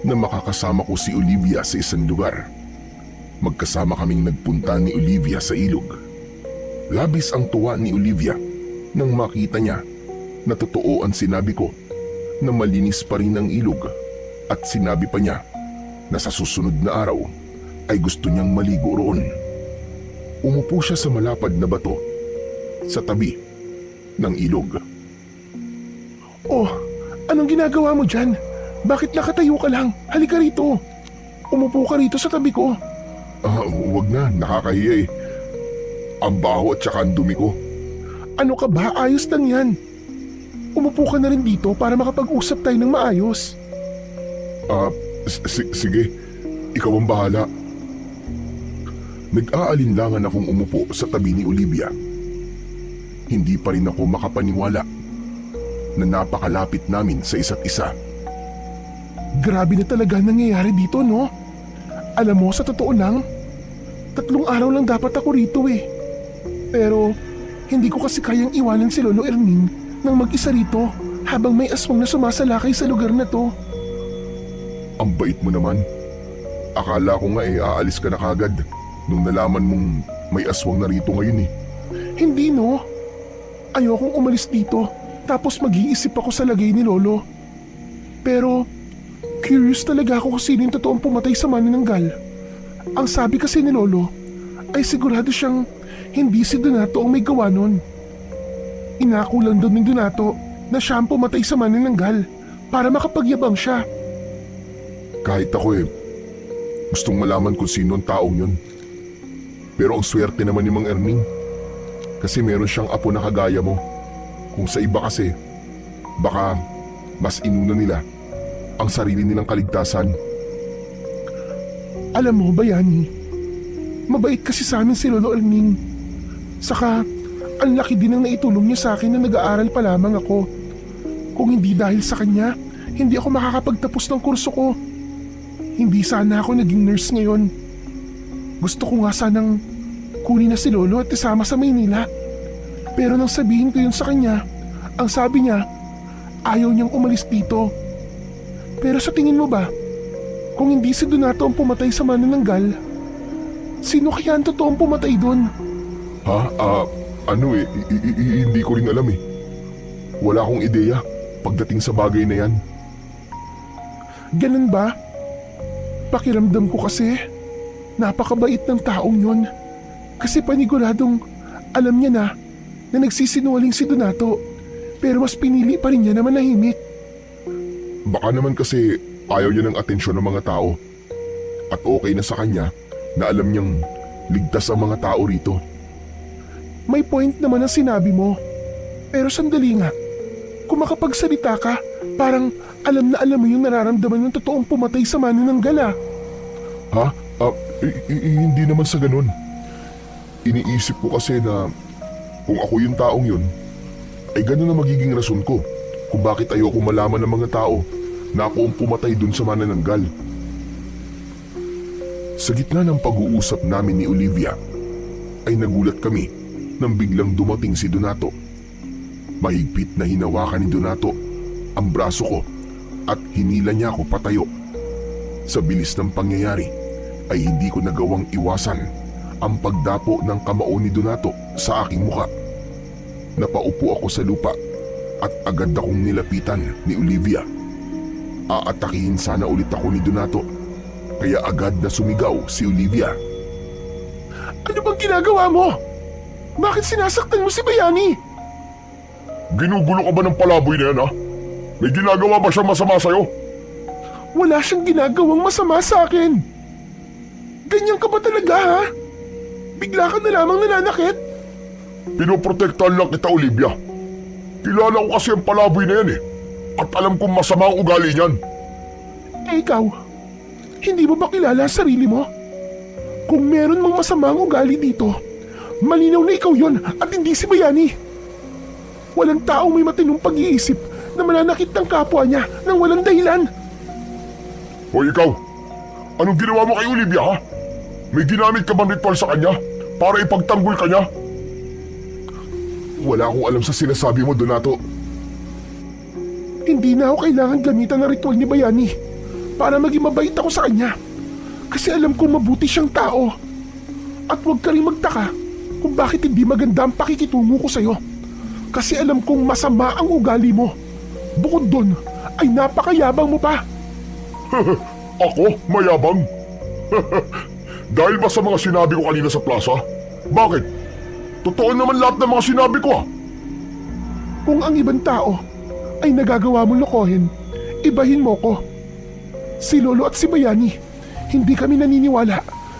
na makakasama ko si Olivia sa isang lugar. Magkasama kaming nagpunta ni Olivia sa ilog. Labis ang tuwa ni Olivia nang makita niya na totoo ang sinabi ko na malinis pa rin ang ilog, at sinabi pa niya na sa susunod na araw ay gusto niyang maligo roon. Umupo siya sa malapad na bato sa tabi ng ilog. Oh, anong ginagawa mo dyan? Bakit nakatayo ka lang? Halika rito. Umupo ka rito sa tabi ko. Huwag na, nakakahiya Ang baho at saka ang dumi ko. Ano ka ba? Ayos lang yan. Umupo ka na rin dito para makapag-usap tayo ng maayos. Sige, ikaw ang bahala. Nag-aalinlangan akong umupo sa tabi ni Olivia. Hindi pa rin ako makapaniwala na napakalapit namin sa isa't isa. Grabe na talaga nangyayari dito, no? Alam mo, sa totoo lang, 3 araw lang dapat ako rito Pero, hindi ko kasi kayang iwanan si Lolo Erning nang mag-isa rito habang may aswang na sumasalakay sa lugar na to. Ang bait mo naman. Akala ko nga aalis ka na kagad nung nalaman mong may aswang na rito ngayon Hindi, no? Ayokong umalis dito tapos mag-iisip ako sa lagay ni Lolo. Pero, curious talaga ako kung sino yung totoong pumatay sa manananggal. Ang sabi kasi ni Lolo ay sigurado siyang hindi si Donato ang may gawa nun. Inako lang daw ni Donato na siya ang pumatay sa manananggal para makapagyabang siya. Kahit ako gustong malaman kung sino ang taong yun. Pero ang swerte naman ni Mang Erning kasi meron siyang apo na kagaya mo. Kung sa iba kasi, baka mas inuna nila ang sarili nilang kaligtasan. Alam mo, Bayani, mabait kasi sa amin si Lolo Erning. Saka, ang laki din ang naitulong niya sa akin na nag-aaral pa lamang ako. Kung hindi dahil sa kanya, hindi ako makakapagtapos ng kurso ko. Hindi sana ako naging nurse ngayon. Gusto ko nga sanang kunin na si Lolo at isama sa Maynila. Pero nang sabihin ko yun sa kanya, ang sabi niya, ayaw niyang umalis dito. Pero sa tingin mo ba, kung hindi si Donato ang pumatay sa manananggal, sino kaya ang totoong pumatay doon? Hindi ko rin alam eh. Wala akong ideya pagdating sa bagay na yan. Ganun ba? Pakiramdam ko kasi, napakabait ng taong yun. Kasi paniguradong alam niya na nagsisinungaling si Donato, pero mas pinili pa rin niya na manahimik. Baka naman kasi ayaw niya ng atensyon ng mga tao. At okay na sa kanya na alam niyang ligtas ang mga tao rito. May point naman ang sinabi mo. Pero sandali nga, kung makapagsalita ka, parang alam na alam mo yung nararamdaman ng totoong pumatay sa manananggal. Hindi naman sa ganun. Iniisip ko kasi na kung ako yung taong yun, ay ganun na magiging rason ko kung bakit ayoko malaman ng mga tao na ako ang pumatay dun sa manananggal. Sa gitna ng pag-uusap namin ni Olivia, ay nagulat kami nang biglang dumating si Donato. Mahigpit na hinawakan ni Donato ang braso ko at hinila niya ako patayo. Sa bilis ng pangyayari ay hindi ko nagawang iwasan ang pagdapo ng kamao ni Donato sa aking muka. Napaupo ako sa lupa at agad akong nilapitan ni Olivia. Aatakihin sana ulit ako ni Donato, kaya agad na sumigaw si Olivia. Ano bang ginagawa mo? Bakit sinasaktan mo si Bayani? Ginugulo ka ba ng palaboy na yan, ha? May ginagawa ba siyang masama sa'yo? Wala siyang ginagawang masama sa akin. Ganyan ka ba talaga, ha? Bigla ka na lamang nananakit? Pinoprotektahan lang kita, Olivia. Kilala ko kasi ang palaboy na yan eh. At alam kong masama ang ugali niyan. Eh ikaw, hindi mo ba kilala ang sarili mo? Kung meron mang masama ang ugali dito, malinaw na ikaw yon at hindi si Bayani. Walang taong may matinong pag-iisip na mananakit ng kapwa niya nang walang dahilan. Hoy ikaw, anong ginawa mo kay Olivia, ha? May ginamit ka bang ritual sa kanya para ipagtanggol ka niya? Wala akong alam sa sinasabi mo, Donato. Hindi na ako kailangan gamitan ng ritual ni Bayani para maging mabait ako sa kanya. Kasi alam kong mabuti siyang tao. At huwag ka rin magtaka kung bakit hindi maganda ang pakikitungo ko sa'yo. Kasi alam kong masama ang ugali mo. Bukod doon, ay napakayabang mo pa. Ako? Mayabang? Dahil ba sa mga sinabi ko kanina sa plaza? Bakit? Totoo naman lahat ng mga sinabi ko, ha? Kung ang ibang tao ay nagagawa mong lokohin, ibahin mo ko. Si Lolo at si Bayani, hindi kami naniniwala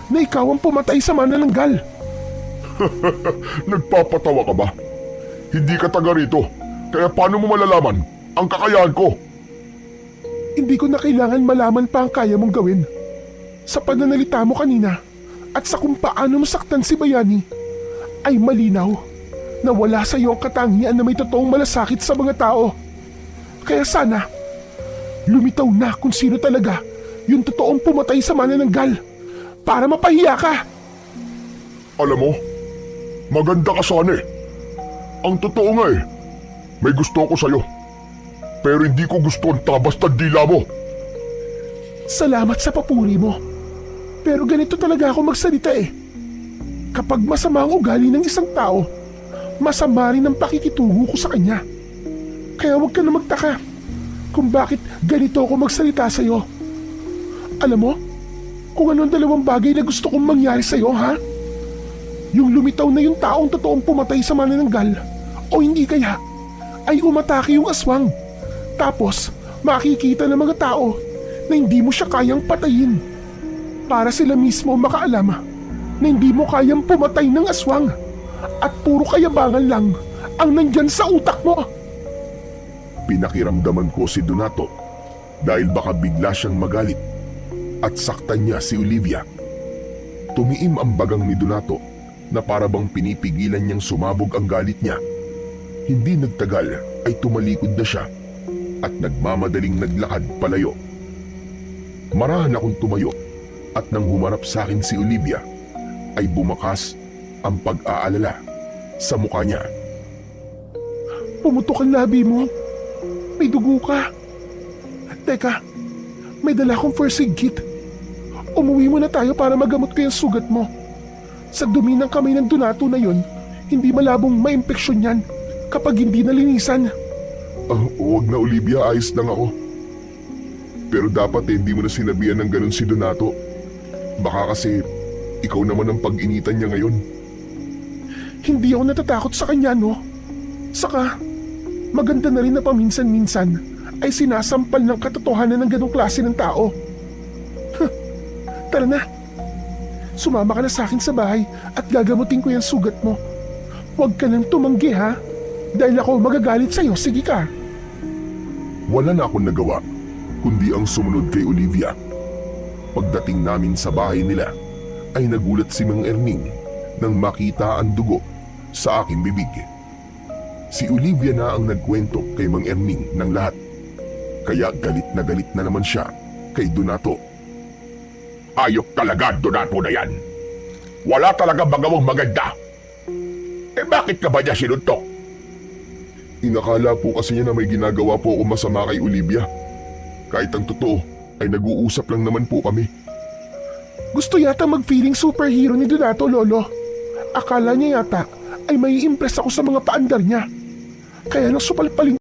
na ikaw ang pumatay sa manananggal. Nagpapatawa ka ba? Hindi ka taga rito, kaya paano mo malalaman ang kakayahan ko? Hindi ko na kailangan malaman pa ang kaya mong gawin. Sa pananalita mo kanina at sa kung paano masaktan si Bayani, ay malinaw na wala sa iyo ang katangian na may totoong malasakit sa mga tao. Kaya sana, lumitaw na kung sino talaga yung totoong pumatay sa manananggal para mapahiya ka. Alam mo, maganda ka sana eh. Ang totoo nga eh, may gusto ko sa'yo. Pero hindi ko gusto ang tabas ng dila mo. Salamat sa papuri mo. Pero ganito talaga ako magsalita eh. Kapag masama ang ugali ng isang tao, masama rin ang pakikitungo ko sa kanya. Kaya huwag ka na magtaka kung bakit ganito ako magsalita sa'yo. Alam mo, kung ano ang dalawang bagay na gusto kong mangyari sa'yo, ha? Yung lumitaw na yung taong totoong pumatay sa manananggal, o hindi kaya, ay umatake yung aswang. Tapos, makikita ng mga tao na hindi mo siya kayang patayin. Para sila mismo makaalam na hindi mo kayang pumatay ng aswang at puro kayabangan lang ang nandyan sa utak mo. Pinakiramdaman ko si Donato dahil baka bigla siyang magalit at saktan niya si Olivia. Tumiim ang bagang ni Donato na para bang pinipigilan niyang sumabog ang galit niya. Hindi nagtagal ay tumalikod na siya at nagmamadaling naglakad palayo. Marahan akong tumayo at nang humarap sa akin si Olivia ay bumakas ang pag-aalala sa mukha niya. Pumutok ang labi mo. May dugo ka. Teka, may dala akong first aid kit. Umuwi muna tayo para magamot ko yung sugat mo. Sa dumi ng kamay ng Donato na yon, hindi malabong maimpeksyon yan kapag hindi nalinisan. Huwag na Olivia, ayos lang ako. Pero dapat hindi mo na sinabihan ng ganun si Donato. Baka kasi ikaw naman ang pag-initan niya ngayon. Hindi ako natatakot sa kanya, no? Saka, maganda na rin na paminsan-minsan ay sinasampal ng katotohanan ng ganong klase ng tao. Tara na. Sumama ka na sa akin sa bahay at gagamutin ko yung sugat mo. Huwag ka nang tumanggi, ha? Dahil ako magagalit sa'yo, sige ka. Wala na akong nagawa, kundi ang sumunod kay Olivia. Pagdating namin sa bahay nila, ay nagulat si Mang Erning nang makita ang dugo sa aking bibig. Si Olivia na ang nagkwento kay Mang Erning ng lahat. Kaya galit na naman siya kay Donato. Ayok talaga, Donato na yan. Wala talaga magawang maganda. Bakit ka ba niya sinuntok? Inakala po kasi niya na may ginagawa po ako masama kay Olivia. Kahit ang totoo ay nag-uusap lang naman po kami. Gusto yata mag-feeling superhero ni Donato, Lolo. Akala niya yata ay may impress ako sa mga paandar niya. Kaya nang supalpaling